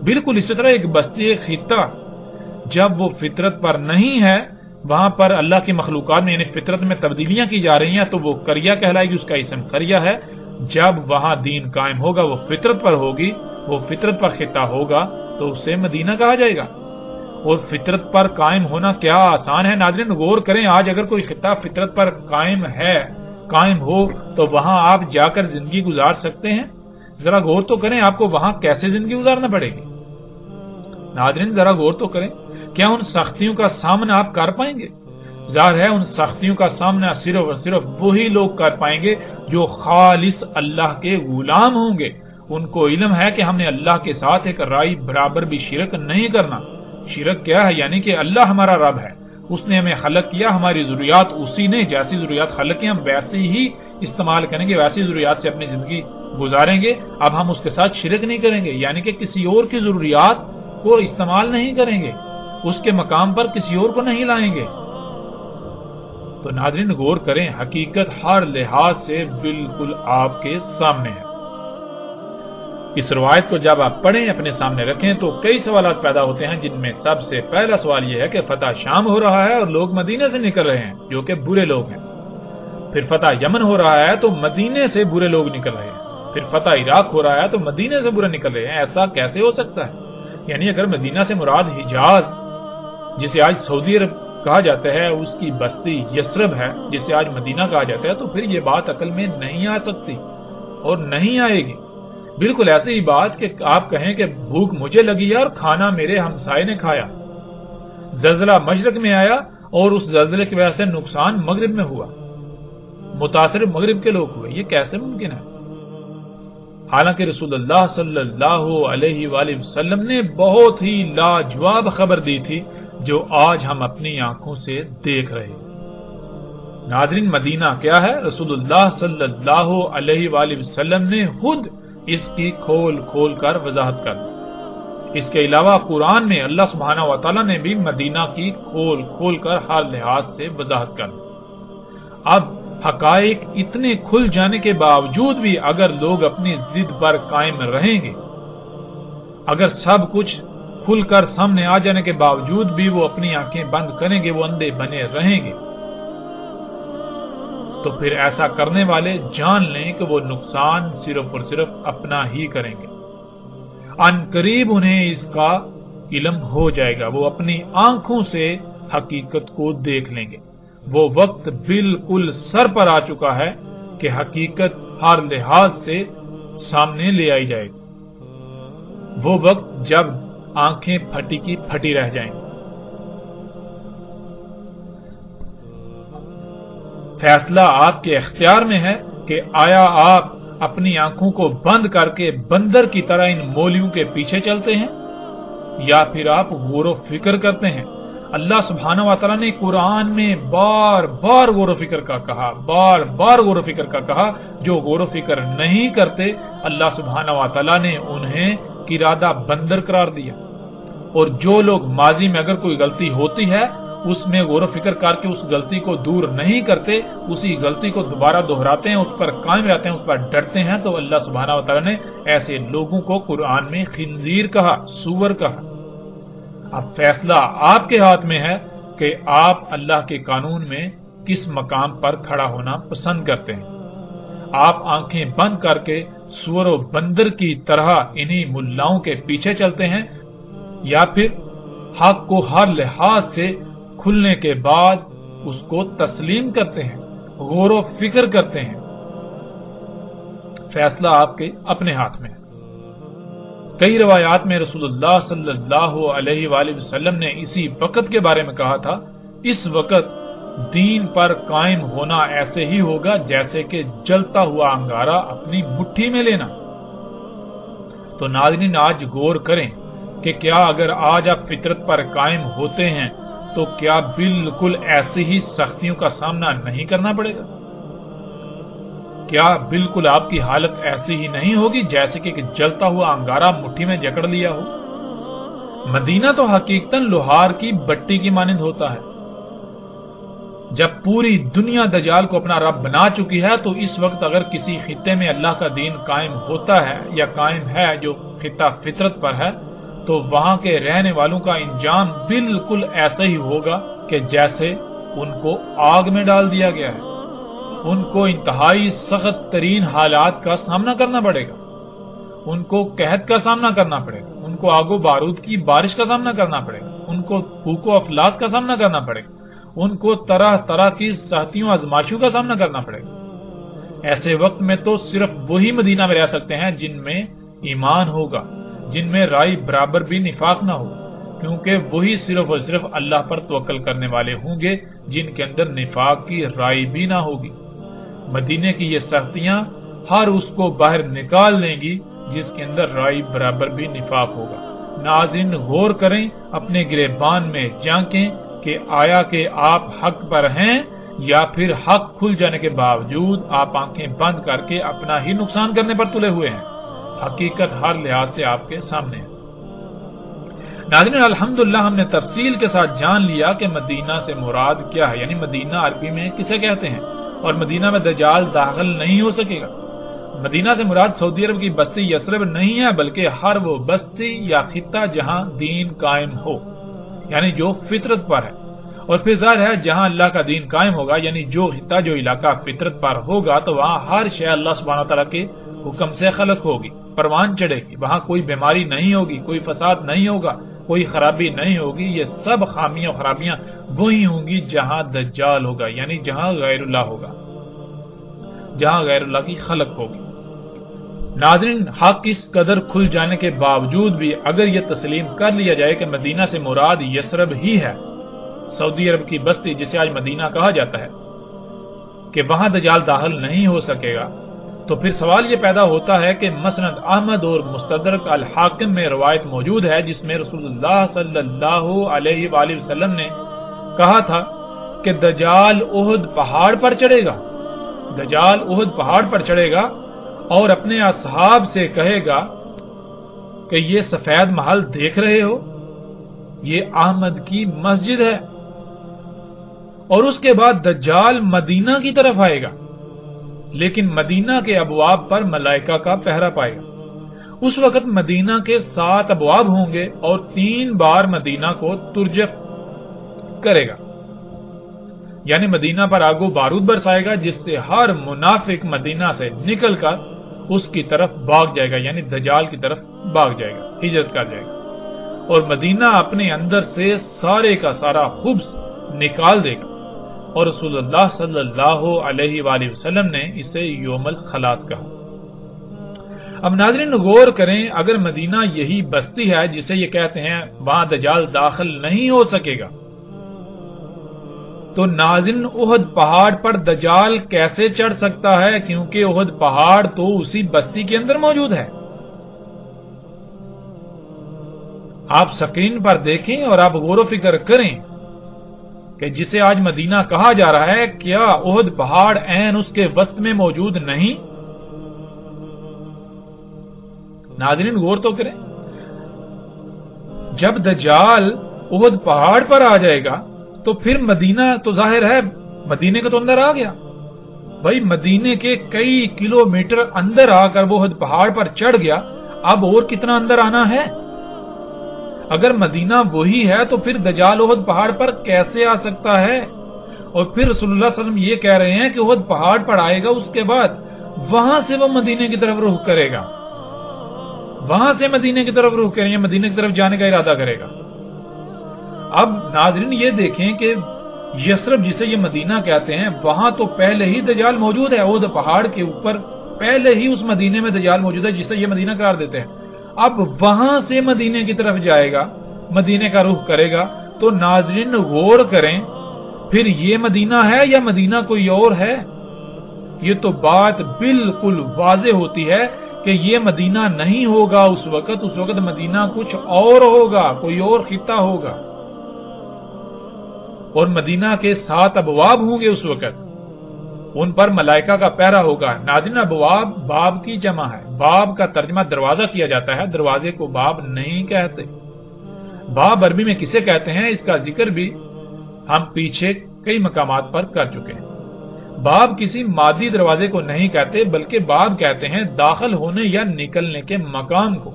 بالکل اسی طرح ایک بستی، ایک خطہ جب وہ فطرت پر نہیں ہے، وہاں پر اللہ کی مخلوقات میں یعنی فطرت میں تبدیلیاں کی جا رہی ہیں تو وہ قریہ کہلائے گی، اس کا اسم قریہ ہے۔ جب وہاں دین قائم ہوگا، وہ فطرت پر ہوگی، وہ فطرت پر خطہ ہوگا تو اسے مدینہ کہا جائے گا۔ اور فطرت پر قائم ہونا کیا آسان ہے؟ ناظرین غور کریں، آج اگر کوئی خطہ فطرت پر قائم ہو تو وہاں آپ جا کر زندگی گزار سکتے ہیں؟ ذرا غور تو کریں، آپ کو وہاں کیسے زندگی گزارنا پڑے گی؟ ناظرین ذرا غور تو کریں، کیا ان سختیوں کا سامنا آپ کر پائیں گے؟ ظاہر ہے ان سختیوں کا سامنا صرف اور صرف وہی لوگ کر پائیں گے جو خالص اللہ کے غلام ہوں گے۔ ان کو علم ہے کہ ہم نے اللہ کے ساتھ ایک رائے برابر بھی شرک نہیں کرنا۔ شرک کیا ہے؟ یعنی کہ اللہ ہمارا رب ہے، اس نے ہمیں خلق کیا، ہماری ضروریات اسی نے جیسی ضروریات خلق کی ہم ویسے ہی استعمال کریں گے، ویسی ضروریات سے اپنی زندگی گزاریں گے۔ اب ہم اس کے ساتھ شرک نہیں کریں گے، یعنی کہ کسی اور کی ضروریات کو استعمال نہیں کریں گے، اس کے مقام پر کسی اور کو نہیں لائیں گے۔ تو ناظرین غور کریں، حقیقت ہر لحاظ سے بالکل آپ کے سامنے ہے۔ اس روایت کو جب آپ پڑھیں، اپنے سامنے رکھیں تو کئی سوالات پیدا ہوتے ہیں، جن میں سب سے پہلا سوال یہ ہے کہ فتح شام ہو رہا ہے اور لوگ مدینے سے نکل رہے ہیں جو کہ برے لوگ ہیں، پھر فتح یمن ہو رہا ہے تو مدینے سے برے لوگ نکل رہے ہیں، پھر فتح عراق ہو رہا ہے تو مدینے سے برے نکل رہے ہیں۔ ایسا کیسے ہو سکتا ہے؟ یعنی اگر مدینہ سے مراد حجاز جسے آج سعودی عرب کہا جاتا ہے، اس کی بستی یثرب ہے جسے آج مدینہ کہا جاتا ہے، تو پھر یہ بات عقل میں نہیں آ سکتی اور نہیں آئے گی۔ بالکل ایسی ہی بات کہ آپ کہیں کہ بھوک مجھے لگی ہے اور کھانا میرے ہمسائے نے کھایا، زلزلہ مشرق میں آیا اور اس زلزلے کی وجہ سے نقصان مغرب میں ہوا۔ متاثر مغرب کے لوگ ہوئے، یہ کیسے ممکن ہے؟ حالانکہ رسول اللہ صلی اللہ علیہ وآلہ وسلم نے بہت ہی لاجواب خبر دی تھی جو آج ہم اپنی آنکھوں سے دیکھ رہے ہیں۔ ناظرین، مدینہ کیا ہے؟ رسول اللہ صلی اللہ علیہ وآلہ وسلم نے خود اس کی کھول کھول کر وضاحت کر دی۔ اس کے علاوہ قرآن میں اللہ سبحانہ و تعالیٰ نے بھی مدینہ کی کھول کھول کر ہر لحاظ سے وضاحت کر دی۔ اب حقائق اتنے کھل جانے کے باوجود بھی اگر لوگ اپنی ضد پر قائم رہیں گے، اگر سب کچھ کھل کر سامنے آ جانے کے باوجود بھی وہ اپنی آنکھیں بند کریں گے، وہ اندھے بنے رہیں گے، تو پھر ایسا کرنے والے جان لیں کہ وہ نقصان صرف اور صرف اپنا ہی کریں گے۔ ان قریب انہیں اس کا علم ہو جائے گا، وہ اپنی آنکھوں سے حقیقت کو دیکھ لیں گے۔ وہ وقت بالکل سر پر آ چکا ہے کہ حقیقت ہر لحاظ سے سامنے لے آئی جائے گی۔ وہ وقت جب آنکھیں پھٹی کی پھٹی رہ جائیں گی۔ فیصلہ آپ کے اختیار میں ہے کہ آیا آپ اپنی آنکھوں کو بند کر کے بندر کی طرح ان مولیوں کے پیچھے چلتے ہیں، یا پھر آپ غور و فکر کرتے ہیں۔ اللہ سبحانہ و تعالیٰ نے قرآن میں بار بار غور و فکر کا کہا، بار بار غور و فکر کا کہا۔ جو غور و فکر نہیں کرتے، اللہ سبحانہ و تعالیٰ نے انہیں قرادہ بندر قرار دیا۔ اور جو لوگ ماضی میں اگر کوئی غلطی ہوتی ہے اس میں غور و فکر کر کے اس غلطی کو دور نہیں کرتے، اسی غلطی کو دوبارہ دہراتے ہیں، اس پر قائم رہتے ہیں، اس پر ڈٹتے ہیں، تو اللہ سبحانہ و تعالیٰ نے ایسے لوگوں کو قرآن میں خنزیر کہا، سور کہا۔ اب فیصلہ آپ کے ہاتھ میں ہے کہ آپ اللہ کے قانون میں کس مقام پر کھڑا ہونا پسند کرتے ہیں۔ آپ آنکھیں بند کر کے سور و بندر کی طرح انہی ملاؤں کے پیچھے چلتے ہیں، یا پھر حق کو ہر لحاظ سے کھلنے کے بعد اس کو تسلیم کرتے ہیں، غور و فکر کرتے ہیں۔ فیصلہ آپ کے اپنے ہاتھ میں ہے۔ کئی روایات میں رسول اللہ صلی اللہ علیہ وآلہ وسلم نے اسی وقت کے بارے میں کہا تھا، اس وقت دین پر قائم ہونا ایسے ہی ہوگا جیسے کہ جلتا ہوا انگارہ اپنی مٹھی میں لینا۔ تو ناظرین، آج غور کریں کہ کیا اگر آج آپ فطرت پر قائم ہوتے ہیں تو کیا بالکل ایسی ہی سختیوں کا سامنا نہیں کرنا پڑے گا؟ کیا بالکل آپ کی حالت ایسی ہی نہیں ہوگی جیسے کہ جلتا ہوا انگارہ مٹھی میں جکڑ لیا ہو؟ مدینہ تو حقیقتاً لوہار کی بٹی کی مانند ہوتا ہے۔ جب پوری دنیا دجال کو اپنا رب بنا چکی ہے تو اس وقت اگر کسی خطے میں اللہ کا دین قائم ہوتا ہے یا قائم ہے جو خطہ فطرت پر ہے، تو وہاں کے رہنے والوں کا انجام بالکل ایسا ہی ہوگا کہ جیسے ان کو آگ میں ڈال دیا گیا ہے۔ ان کو انتہائی سخت ترین حالات کا سامنا کرنا پڑے گا، ان کو قحط کا سامنا کرنا پڑے گا، ان کو آگ و بارود کی بارش کا سامنا کرنا پڑے گا، ان کو بھوک و افلاس کا سامنا کرنا پڑے گا، ان کو طرح طرح کی سختیوں آزمائشوں کا سامنا کرنا پڑے گا۔ ایسے وقت میں تو صرف وہی مدینہ میں رہ سکتے ہیں جن میں ایمان ہوگا، جن میں رائی برابر بھی نفاق نہ ہو، کیونکہ وہی صرف اور صرف اللہ پر توکل کرنے والے ہوں گے جن کے اندر نفاق کی رائی بھی نہ ہوگی۔ مدینے کی یہ سختیاں ہر اس کو باہر نکال لیں گی جس کے اندر رائی برابر بھی نفاق ہوگا۔ ناظرین، غور کریں، اپنے گریبان میں جھانکیں کہ آیا کہ آپ حق پر ہیں یا پھر حق کھل جانے کے باوجود آپ آنکھیں بند کر کے اپنا ہی نقصان کرنے پر تلے ہوئے ہیں۔ حقیقت ہر لحاظ سے آپ کے سامنے ہے۔ ناظرین، الحمدللہ ہم نے تفصیل کے ساتھ جان لیا کہ مدینہ سے مراد کیا ہے، یعنی مدینہ عربی میں کسے کہتے ہیں، اور مدینہ میں دجال داخل نہیں ہو سکے گا۔ مدینہ سے مراد سعودی عرب کی بستی یثرب نہیں ہے، بلکہ ہر وہ بستی یا خطہ جہاں دین قائم ہو، یعنی جو فطرت پر ہے۔ اور پھر ظاہر ہے جہاں اللہ کا دین قائم ہوگا، یعنی جو خطہ جو علاقہ فطرت پر ہوگا، تو وہاں ہر شے اللہ سبحانہ تعالیٰ کے حکم سے خلق ہوگی، پروان چڑھے گی، وہاں کوئی بیماری نہیں ہوگی، کوئی فساد نہیں ہوگا، کوئی خرابی نہیں ہوگی۔ یہ سب خامیاں خرابیاں وہی ہوں گی جہاں دجال ہوگا، یعنی جہاں غیر اللہ ہوگا، جہاں غیر اللہ کی خلق ہوگی۔ ناظرین، حق اس قدر کھل جانے کے باوجود بھی اگر یہ تسلیم کر لیا جائے کہ مدینہ سے مراد یثرب ہی ہے، سعودی عرب کی بستی جسے آج مدینہ کہا جاتا ہے، کہ وہاں دجال داخل نہیں ہو سکے گا، تو پھر سوال یہ پیدا ہوتا ہے کہ مسند احمد اور مستدرک الحاکم میں روایت موجود ہے جس میں رسول اللہ صلی اللہ علیہ وآلہ وسلم نے کہا تھا کہ دجال احد پہاڑ پر چڑھے گا، دجال احد پہاڑ پر چڑھے گا اور اپنے اصحاب سے کہے گا کہ یہ سفید محل دیکھ رہے ہو، یہ احمد کی مسجد ہے، اور اس کے بعد دجال مدینہ کی طرف آئے گا، لیکن مدینہ کے ابواب پر ملائکہ کا پہرا پائے گا۔ اس وقت مدینہ کے 7 ابواب ہوں گے اور 3 بار مدینہ کو ترجف کرے گا، یعنی مدینہ پر آگ و بارود برسائے گا، جس سے ہر منافق مدینہ سے نکل کر اس کی طرف بھاگ جائے گا، یعنی دجال کی طرف بھاگ جائے گا، ہجرت کر جائے گا، اور مدینہ اپنے اندر سے سارے کا سارا خبث نکال دے گا، اور رسول اللہ صلی اللہ علیہ وآلہ وسلم نے اسے یوم الخلاص کہا۔ اب ناظرین غور کریں، اگر مدینہ یہی بستی ہے جسے یہ کہتے ہیں وہاں دجال داخل نہیں ہو سکے گا، تو ناظرین احد پہاڑ پر دجال کیسے چڑھ سکتا ہے، کیونکہ احد پہاڑ تو اسی بستی کے اندر موجود ہے۔ آپ سکرین پر دیکھیں اور آپ غور و فکر کریں کہ جسے آج مدینہ کہا جا رہا ہے، کیا احد پہاڑ عین اس کے وسط میں موجود نہیں؟ ناظرین غور تو کریں، جب دجال احد پہاڑ پر آ جائے گا تو پھر مدینہ تو ظاہر ہے مدینے کا تو اندر آ گیا، بھائی مدینے کے کئی کلومیٹر اندر آ کر وہ احد پہاڑ پر چڑھ گیا، اب اور کتنا اندر آنا ہے؟ اگر مدینہ وہی ہے تو پھر دجال احد پہاڑ پر کیسے آ سکتا ہے؟ اور پھر رسول اللہ صلی اللہ علیہ وسلم یہ کہہ رہے ہیں کہ احد پہاڑ پر آئے گا، اس کے بعد وہاں سے وہ مدینے کی طرف رخ کرے گا، وہاں سے مدینے کی طرف رخ کریں گے، مدینے کی طرف جانے کا ارادہ کرے گا۔ اب ناظرین یہ دیکھیں کہ یثرب جسے یہ مدینہ کہتے ہیں، وہاں تو پہلے ہی دجال موجود ہے، احد پہاڑ کے اوپر پہلے ہی اس مدینے میں دجال موجود ہے جسے یہ مدینہ قرار دیتے ہیں۔ اب وہاں سے مدینے کی طرف جائے گا، مدینے کا رخ کرے گا، تو ناظرین غور کریں، پھر یہ مدینہ ہے یا مدینہ کوئی اور ہے؟ یہ تو بات بالکل واضح ہوتی ہے کہ یہ مدینہ نہیں ہوگا اس وقت مدینہ کچھ اور ہوگا، کوئی اور خطہ ہوگا، اور مدینہ کے 7 ابواب ہوں گے اس وقت، ان پر ملائکہ کا پہرا ہوگا۔ ناظرین ابواب باب کی جمع ہے، باب کا ترجمہ دروازہ کیا جاتا ہے، دروازے کو باب نہیں کہتے۔ باب عربی میں کسے کہتے ہیں اس کا ذکر بھی ہم پیچھے کئی مقامات پر کر چکے ہیں۔ باب کسی مادی دروازے کو نہیں کہتے، بلکہ باب کہتے ہیں داخل ہونے یا نکلنے کے مقام کو۔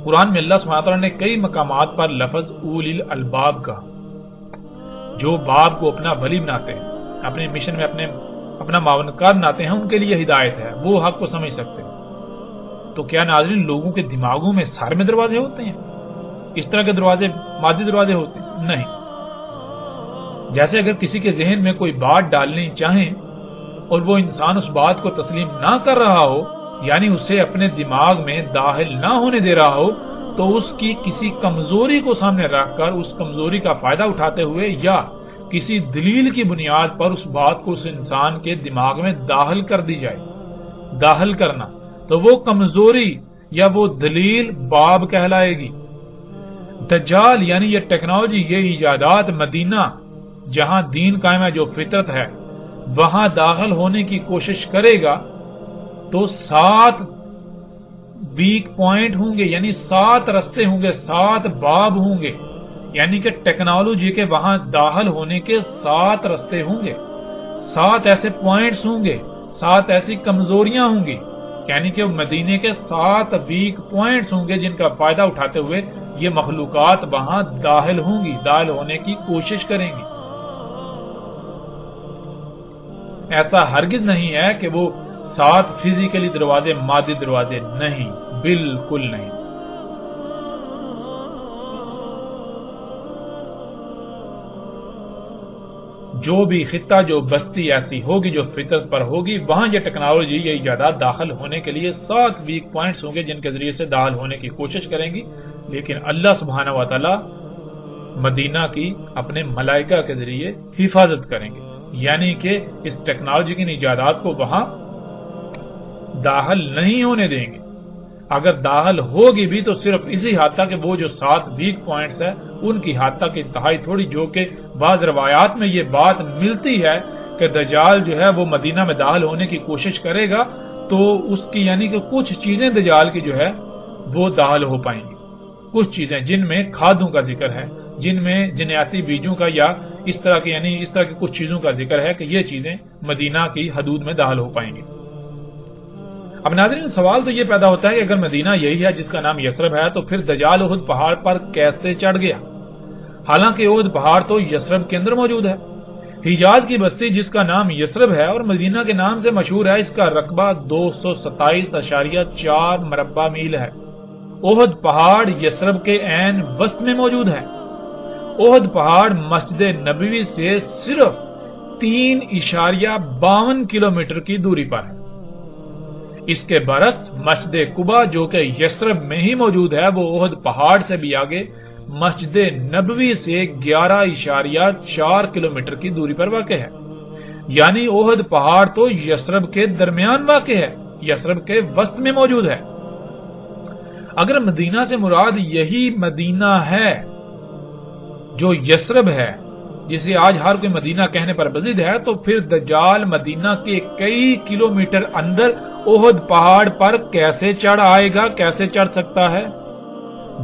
قرآن میں اللہ سبحانہ وتعالی نے کئی مقامات پر لفظ اولی الالباب کا، جو باب کو اپنا ولی بناتے ہیں، اپنے مشن میں اپنا معاونتکار بناتے ہیں، ان کے لیے ہدایت ہے، وہ حق کو سمجھ سکتے ہیں۔ تو کیا ناظرین لوگوں کے دماغوں میں سارے میں دروازے ہوتے ہیں؟ اس طرح کے دروازے مادی دروازے ہوتے ہیں؟ نہیں۔ جیسے اگر کسی کے ذہن میں کوئی بات ڈالنی چاہیں اور وہ انسان اس بات کو تسلیم نہ کر رہا ہو، یعنی اسے اپنے دماغ میں داخل نہ ہونے دے رہا ہو، تو اس کی کسی کمزوری کو سامنے رکھ کر اس کمزوری کا فائدہ اٹھاتے ہوئے یا کسی دلیل کی بنیاد پر اس بات کو اس انسان کے دماغ میں داخل کر دی جائے، داخل کرنا، تو وہ کمزوری یا وہ دلیل باب کہلائے گی۔ دجال یعنی یہ ٹیکنالوجی، یہ ایجادات مدینہ جہاں دین قائم ہے، جو فطرت ہے، وہاں داخل ہونے کی کوشش کرے گا تو 7 ویک پوائنٹ ہوں گے، یعنی 7 رستے ہوں گے، 7 باب ہوں گے، یعنی کہ ٹیکنالوجی کے وہاں داخل ہونے کے 7 رستے ہوں گے، 7 ایسے پوائنٹس ہوں گے، 7 ایسی کمزوریاں ہوں گی، یعنی کہ مدینے کے 7 ویک پوائنٹس ہوں گے جن کا فائدہ اٹھاتے ہوئے یہ مخلوقات وہاں داخل ہوں گی، داخل ہونے کی کوشش کریں گی۔ ایسا ہرگز نہیں ہے کہ وہ 7 فزیکلی دروازے مادی دروازے، نہیں، بالکل نہیں۔ جو بھی خطہ، جو بستی ایسی ہوگی جو فطرت پر ہوگی، وہاں یہ ٹیکنالوجی، یہ ایجادات داخل ہونے کے لیے 7 ویک پوائنٹس ہوں گے جن کے ذریعے سے داخل ہونے کی کوشش کریں گی، لیکن اللہ سبحانہ و تعالی مدینہ کی اپنے ملائکہ کے ذریعے حفاظت کریں گے۔ یعنی کہ اس ٹیکنالوجی کی ایجادات کو وہاں داخل نہیں ہونے دیں گے. اگر داخل ہوگی بھی تو صرف اسی حد تک کہ وہ جو 7 ویک پوائنٹس ہے ان کی حد تک انتہائی تھوڑی، جو کہ بعض روایات میں یہ بات ملتی ہے کہ دجال جو ہے وہ مدینہ میں داخل ہونے کی کوشش کرے گا تو اس کی یعنی کہ کچھ چیزیں دجال کی جو ہے وہ داخل ہو پائیں گی. کچھ چیزیں جن میں کھادوں کا ذکر ہے، جن میں جنیاتی بیجوں کا یا اس طرح کی یعنی اس طرح کی کچھ چیزوں کا ذکر ہے کہ یہ چیزیں مدینہ کی حدود میں داخل ہو پائیں گی. اب ناظرین سوال تو یہ پیدا ہوتا ہے کہ اگر مدینہ یہی ہے جس کا نام یثرب ہے تو پھر دجال احد پہاڑ پر کیسے چڑھ گیا؟ حالانکہ احد پہاڑ تو یثرب کے اندر موجود ہے. حجاز کی بستی جس کا نام یثرب ہے اور مدینہ کے نام سے مشہور ہے، اس کا رقبہ 227.4 مربع میل ہے. احد پہاڑ یثرب کے عین وسط میں موجود ہے. احد پہاڑ مسجد نبوی سے صرف 3.52 کلومیٹر کی دوری پر ہے. اس کے برعکس مسجد قباء جو کہ یثرب میں ہی موجود ہے وہ احد پہاڑ سے بھی آگے مسجد نبوی سے 11.4 کلومیٹر کی دوری پر واقع ہے. یعنی احد پہاڑ تو یثرب کے درمیان واقع ہے، یثرب کے وسط میں موجود ہے. اگر مدینہ سے مراد یہی مدینہ ہے جو یثرب ہے جسے آج ہر کوئی مدینہ کہنے پر بضد ہے، تو پھر دجال مدینہ کے کئی کلومیٹر اندر احد پہاڑ پر کیسے چڑھ آئے گا، کیسے چڑھ سکتا ہے؟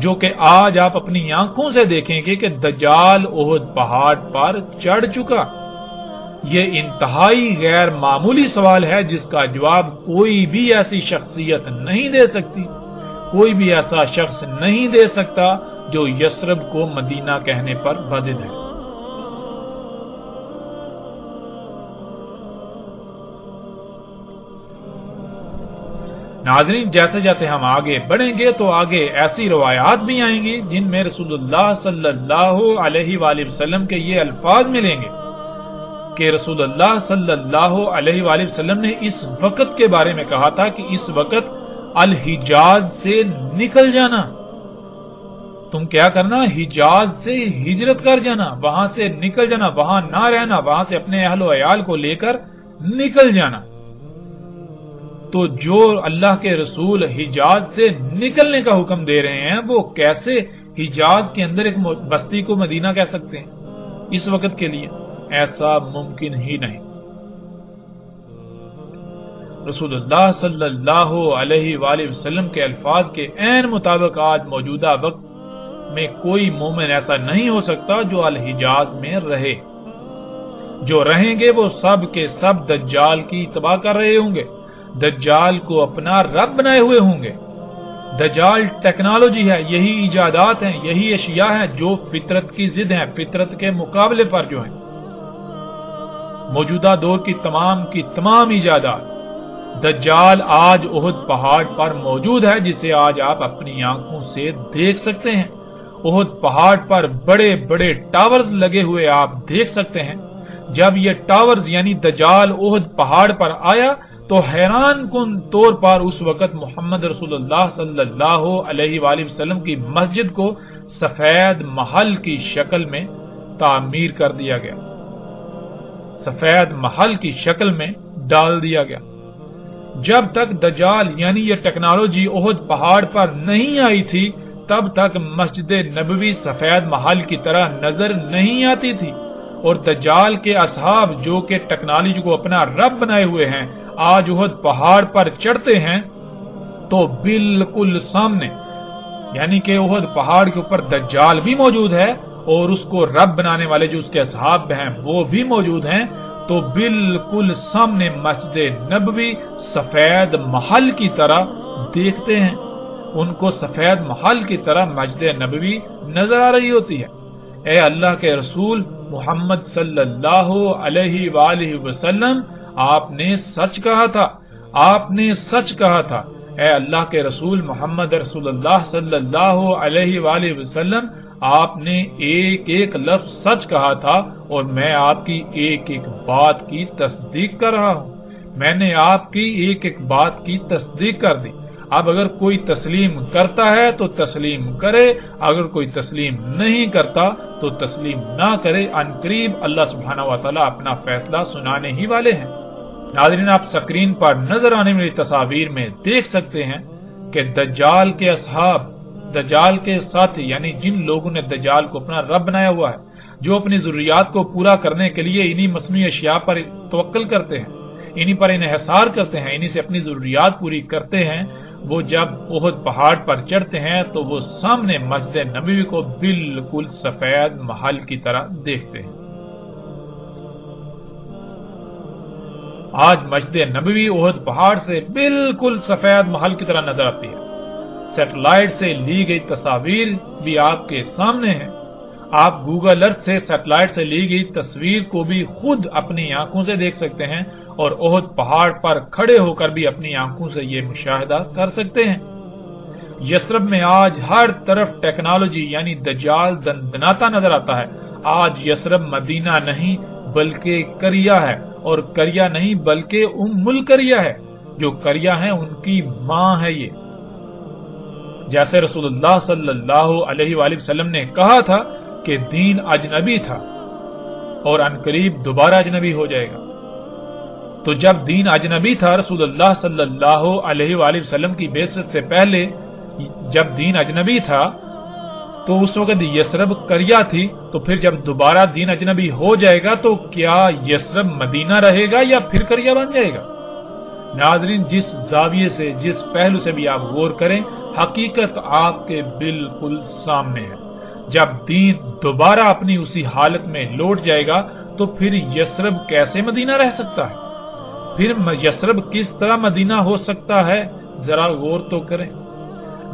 جو کہ آج آپ اپنی آنکھوں سے دیکھیں گے کہ دجال احد پہاڑ پر چڑھ چکا. یہ انتہائی غیر معمولی سوال ہے جس کا جواب کوئی بھی ایسی شخصیت نہیں دے سکتی، کوئی بھی ایسا شخص نہیں دے سکتا جو یثرب کو مدینہ کہنے پر بضد ہے. ناظرین جیسے جیسے ہم آگے بڑھیں گے تو آگے ایسی روایات بھی آئیں گی جن میں رسول اللہ صلی اللہ علیہ وآلہ وسلم کے یہ الفاظ ملیں گے کہ رسول اللہ صلی اللہ علیہ وآلہ وسلم نے اس وقت کے بارے میں کہا تھا کہ اس وقت الحجاز سے نکل جانا. تم کیا کرنا؟ حجاز سے ہجرت کر جانا، وہاں سے نکل جانا، وہاں نہ رہنا، وہاں سے اپنے اہل و عیال کو لے کر نکل جانا. تو جو اللہ کے رسول حجاز سے نکلنے کا حکم دے رہے ہیں وہ کیسے حجاز کے اندر ایک بستی کو مدینہ کہہ سکتے ہیں اس وقت کے لیے؟ ایسا ممکن ہی نہیں. رسول اللہ صلی اللہ علیہ وآلہ وسلم کے الفاظ کے عین مطابق آج موجودہ وقت میں کوئی مومن ایسا نہیں ہو سکتا جو الحجاز میں رہے. جو رہیں گے وہ سب کے سب دجال کی اتباع کر رہے ہوں گے، دجال کو اپنا رب بنائے ہوئے ہوں گے. دجال ٹیکنالوجی ہے، یہی ایجادات ہیں، یہی اشیاء ہیں جو فطرت کی ضد ہیں، فطرت کے مقابلے پر جو ہیں. موجودہ دور کی تمام ایجادات دجال آج احد پہاڑ پر موجود ہے جسے آج آپ اپنی آنکھوں سے دیکھ سکتے ہیں. احد پہاڑ پر بڑے بڑے ٹاورز لگے ہوئے آپ دیکھ سکتے ہیں. جب یہ ٹاورز یعنی دجال احد پہاڑ پر آیا تو حیران کن طور پر اس وقت محمد رسول اللہ صلی اللہ علیہ وآلہ وسلم کی مسجد کو سفید محل کی شکل میں تعمیر کر دیا گیا، سفید محل کی شکل میں ڈال دیا گیا. جب تک دجال یعنی یہ ٹیکنالوجی احد پہاڑ پر نہیں آئی تھی تب تک مسجد نبوی سفید محل کی طرح نظر نہیں آتی تھی. اور دجال کے اصحاب جو کہ ٹیکنالوجی کو اپنا رب بنائے ہوئے ہیں آج احد پہاڑ پر چڑھتے ہیں تو بالکل سامنے یعنی کہ احد پہاڑ کے اوپر دجال بھی موجود ہے اور اس کو رب بنانے والے جو اس کے اصحاب ہیں وہ بھی موجود ہیں. تو بالکل سامنے مسجد نبوی سفید محل کی طرح دیکھتے ہیں، ان کو سفید محل کی طرح مسجد نبوی نظر آ رہی ہوتی ہے. اے اللہ کے رسول محمد صلی اللہ علیہ وآلہ وسلم، آپ نے سچ کہا تھا، آپ نے سچ کہا تھا. اے اللہ کے رسول محمد رسول اللہ صلی اللہ علیہ وآلہ وسلم، آپ نے ایک ایک لفظ سچ کہا تھا اور میں آپ کی ایک ایک بات کی تصدیق کر رہا ہوں. میں نے آپ کی ایک ایک بات کی تصدیق کر دی. اب اگر کوئی تسلیم کرتا ہے تو تسلیم کرے، اگر کوئی تسلیم نہیں کرتا تو تسلیم نہ کرے۔ عنقریب اللہ سبحانہ و تعالی اپنا فیصلہ سنانے ہی والے ہیں۔ ناظرین، آپ سکرین پر نظر آنے والی تصاویر میں دیکھ سکتے ہیں کہ دجال کے اصحاب، دجال کے ساتھی، یعنی جن لوگوں نے دجال کو اپنا رب بنایا ہوا ہے، جو اپنی ضروریات کو پورا کرنے کے لیے انہی مصنوعی اشیاء پر توکل کرتے ہیں، انہی پر انحصار کرتے ہیں، انہی سے اپنی ضروریات پوری کرتے ہیں، وہ جب احد پہاڑ پر چڑھتے ہیں تو وہ سامنے مسجد نبوی کو بالکل سفید محل کی طرح دیکھتے ہیں۔ آج مسجد نبوی احد پہاڑ سے بالکل سفید محل کی طرح نظر آتی ہے۔ سیٹلائٹ سے لی گئی تصاویر بھی آپ کے سامنے ہیں۔ آپ گوگل ارتھ سے سیٹلائٹ سے لی گئی تصویر کو بھی خود اپنی آنکھوں سے دیکھ سکتے ہیں اور احد پہاڑ پر کھڑے ہو کر بھی اپنی آنکھوں سے یہ مشاہدہ کر سکتے ہیں۔ یثرب میں آج ہر طرف ٹیکنالوجی یعنی دجال دندناتا نظر آتا ہے۔ آج یثرب مدینہ نہیں بلکہ کریا ہے، اور کریا نہیں بلکہ ام القریہ ہے۔ جو کریا ہے ان کی ماں ہے یہ۔ جیسے رسول اللہ صلی اللہ علیہ وآلہ وسلم نے کہا تھا کہ دین اجنبی تھا اور عنقریب دوبارہ اجنبی ہو جائے گا، تو جب دین اجنبی تھا رسول اللہ صلی اللہ علیہ وآلہ وسلم کی بعثت سے پہلے، جب دین اجنبی تھا تو اس وقت یثرب کریا تھی، تو پھر جب دوبارہ دین اجنبی ہو جائے گا تو کیا یثرب مدینہ رہے گا یا پھر کریا بن جائے گا؟ ناظرین، جس زاویے سے، جس پہلو سے بھی آپ غور کریں، حقیقت آپ کے بالکل سامنے ہے۔ جب دین دوبارہ اپنی اسی حالت میں لوٹ جائے گا تو پھر یثرب کیسے مدینہ رہ سکتا ہے؟ پھر یثرب کس طرح مدینہ ہو سکتا ہے؟ ذرا غور تو کریں۔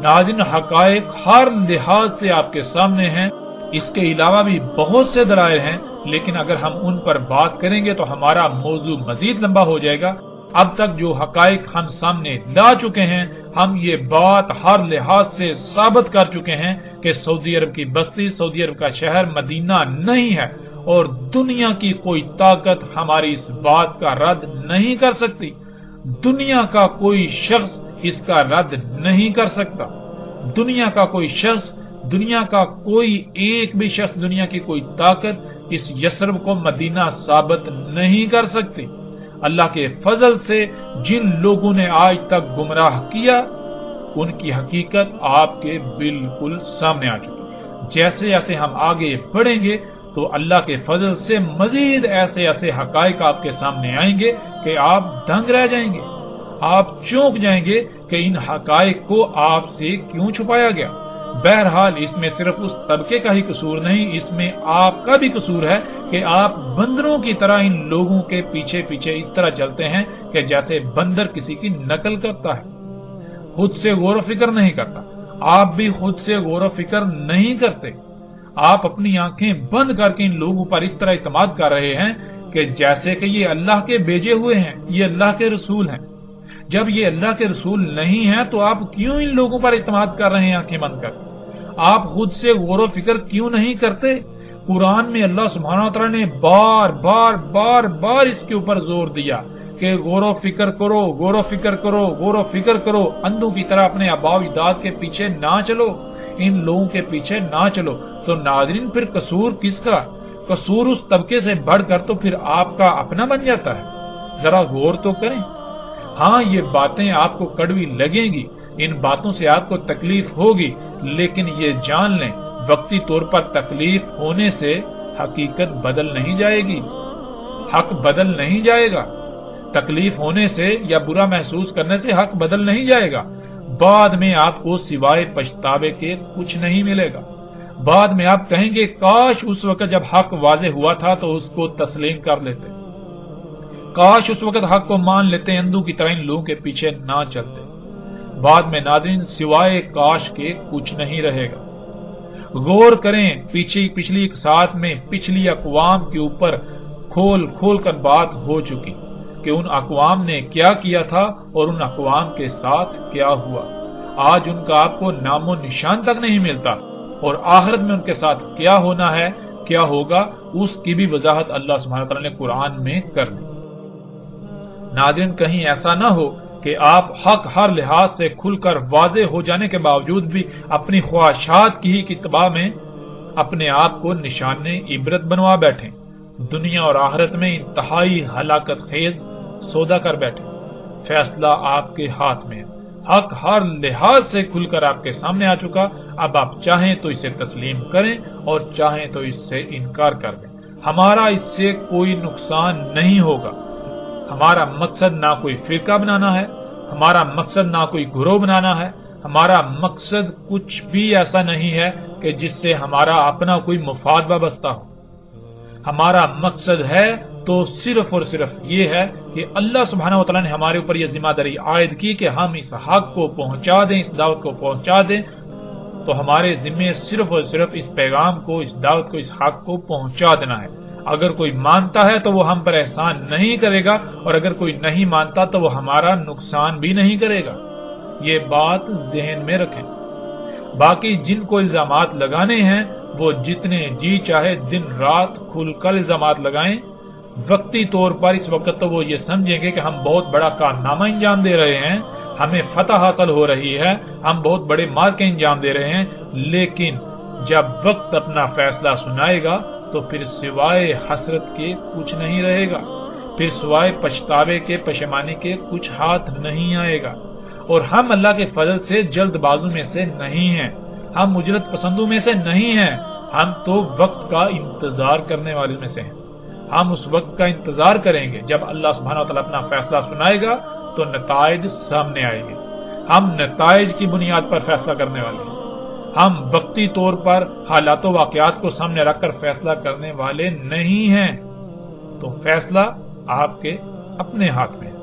ناظرین، حقائق ہر لحاظ سے آپ کے سامنے ہیں۔ اس کے علاوہ بھی بہت سے دلائل ہیں، لیکن اگر ہم ان پر بات کریں گے تو ہمارا موضوع مزید لمبا ہو جائے گا۔ اب تک جو حقائق ہم سامنے لا چکے ہیں، ہم یہ بات ہر لحاظ سے ثابت کر چکے ہیں کہ سعودی عرب کی بستی، سعودی عرب کا شہر مدینہ نہیں ہے، اور دنیا کی کوئی طاقت ہماری اس بات کا رد نہیں کر سکتی۔ دنیا کا کوئی شخص اس کا رد نہیں کر سکتا۔ دنیا کا کوئی شخص، دنیا کا کوئی ایک بھی شخص، دنیا کی کوئی طاقت اس یثرب کو مدینہ ثابت نہیں کر سکتی۔ اللہ کے فضل سے جن لوگوں نے آج تک گمراہ کیا، ان کی حقیقت آپ کے بالکل سامنے آ چکی۔ جیسے جیسے ہم آگے بڑھیں گے تو اللہ کے فضل سے مزید ایسے ایسے حقائق آپ کے سامنے آئیں گے کہ آپ دنگ رہ جائیں گے، آپ چونک جائیں گے کہ ان حقائق کو آپ سے کیوں چھپایا گیا۔ بہرحال اس میں صرف اس طبقے کا ہی قصور نہیں، اس میں آپ کا بھی قصور ہے کہ آپ بندروں کی طرح ان لوگوں کے پیچھے پیچھے اس طرح چلتے ہیں کہ جیسے بندر کسی کی نقل کرتا ہے، خود سے غور و فکر نہیں کرتا۔ آپ بھی خود سے غور و فکر نہیں کرتے۔ آپ اپنی آنکھیں بند کر کے ان لوگوں پر اس طرح اعتماد کر رہے ہیں کہ جیسے کہ یہ اللہ کے بھیجے ہوئے ہیں، یہ اللہ کے رسول ہیں۔ جب یہ اللہ کے رسول نہیں ہیں تو آپ کیوں ان لوگوں پر اعتماد کر رہے ہیں آنکھیں بند کر؟ آپ خود سے غور و فکر کیوں نہیں کرتے؟ قرآن میں اللہ سبحانہ و تعالی نے بار بار بار بار اس کے اوپر زور دیا کہ غور و فکر کرو، غور و فکر کرو، غور و فکر کرو، اندھوں کی طرح اپنے آباء و اجداد کے پیچھے نہ چلو، ان لوگوں کے پیچھے نہ چلو۔ تو ناظرین، پھر قصور کس کا؟ قصور اس طبقے سے بڑھ کر تو پھر آپ کا اپنا بن جاتا ہے۔ ذرا غور تو کریں۔ ہاں، یہ باتیں آپ کو کڑوی لگیں گی، ان باتوں سے آپ کو تکلیف ہوگی، لیکن یہ جان لیں وقتی طور پر تکلیف ہونے سے حقیقت بدل نہیں جائے گی، حق بدل نہیں جائے گا۔ تکلیف ہونے سے یا برا محسوس کرنے سے حق بدل نہیں جائے گا۔ بعد میں آپ کو سوائے پچھتاوے کے کچھ نہیں ملے گا۔ بعد میں آپ کہیں گے کاش اس وقت جب حق واضح ہوا تھا تو اس کو تسلیم کر لیتے، کاش اس وقت حق کو مان لیتے، اندھوں کی طرح ان لوگوں کے پیچھے نہ چلتے۔ بعد میں ناظرین سوائے کاش کے کچھ نہیں رہے گا۔ غور کریں، پچھلی ایک ساتھ میں پچھلی اقوام کے اوپر کھول کھول کر بات ہو چکی کہ ان اقوام نے کیا کیا تھا اور ان اقوام کے ساتھ کیا ہوا۔ آج ان کا آپ کو نام و نشان تک نہیں ملتا، اور آخرت میں ان کے ساتھ کیا ہونا ہے، کیا ہوگا، اس کی بھی وضاحت اللہ سبحانہ وتعالی نے قرآن میں کر دی۔ ناظرین، کہیں ایسا نہ ہو کہ آپ حق ہر لحاظ سے کھل کر واضح ہو جانے کے باوجود بھی اپنی خواہشات کی ہی اتباع میں اپنے آپ کو نشان عبرت بنوا بیٹھیں، دنیا اور آخرت میں انتہائی ہلاکت خیز سودا کر بیٹھیں۔ فیصلہ آپ کے ہاتھ میں ہے، حق ہر لحاظ سے کھل کر آپ کے سامنے آ چکا، اب آپ چاہیں تو اسے تسلیم کریں اور چاہیں تو اس سے انکار کر دیں۔ ہمارا اس سے کوئی نقصان نہیں ہوگا۔ ہمارا مقصد نہ کوئی فرقہ بنانا ہے، ہمارا مقصد نہ کوئی گروہ بنانا ہے، ہمارا مقصد کچھ بھی ایسا نہیں ہے کہ جس سے ہمارا اپنا کوئی مفاد وابستہ ہو۔ ہمارا مقصد ہے تو صرف اور صرف یہ ہے کہ اللہ سبحانہ وتعالی نے ہمارے اوپر یہ ذمہ داری عائد کی کہ ہم اس حق کو پہنچا دیں، اس دعوت کو پہنچا دیں، تو ہمارے ذمے صرف اور صرف اس پیغام کو، اس دعوت کو، اس حق کو پہنچا دینا ہے۔ اگر کوئی مانتا ہے تو وہ ہم پر احسان نہیں کرے گا، اور اگر کوئی نہیں مانتا تو وہ ہمارا نقصان بھی نہیں کرے گا۔ یہ بات ذہن میں رکھیں۔ باقی جن کو الزامات لگانے ہیں وہ جتنے جی چاہے دن رات کھل کر الزامات لگائیں۔ وقتی طور پر اس وقت تو وہ یہ سمجھیں گے کہ ہم بہت بڑا کارنامہ انجام دے رہے ہیں، ہمیں فتح حاصل ہو رہی ہے، ہم بہت بڑے مارکے انجام دے رہے ہیں، لیکن جب وقت اپنا فیصلہ سنائے گا تو پھر سوائے حسرت کے کچھ نہیں رہے گا، پھر سوائے پچھتاوے کے، پشیمانی کے کچھ ہاتھ نہیں آئے گا۔ اور ہم اللہ کے فضل سے جلد بازوں میں سے نہیں ہیں، ہم اجرت پسندوں میں سے نہیں ہیں، ہم تو وقت کا انتظار کرنے والے میں سے ہیں۔ ہم اس وقت کا انتظار کریں گے جب اللہ سبحانہ وتعالی اپنا فیصلہ سنائے گا تو نتائج سامنے آئیں گے۔ ہم نتائج کی بنیاد پر فیصلہ کرنے والے ہیں، ہم وقتی طور پر حالات و واقعات کو سامنے رکھ کر فیصلہ کرنے والے نہیں ہیں۔ تو فیصلہ آپ کے اپنے ہاتھ میں ہے۔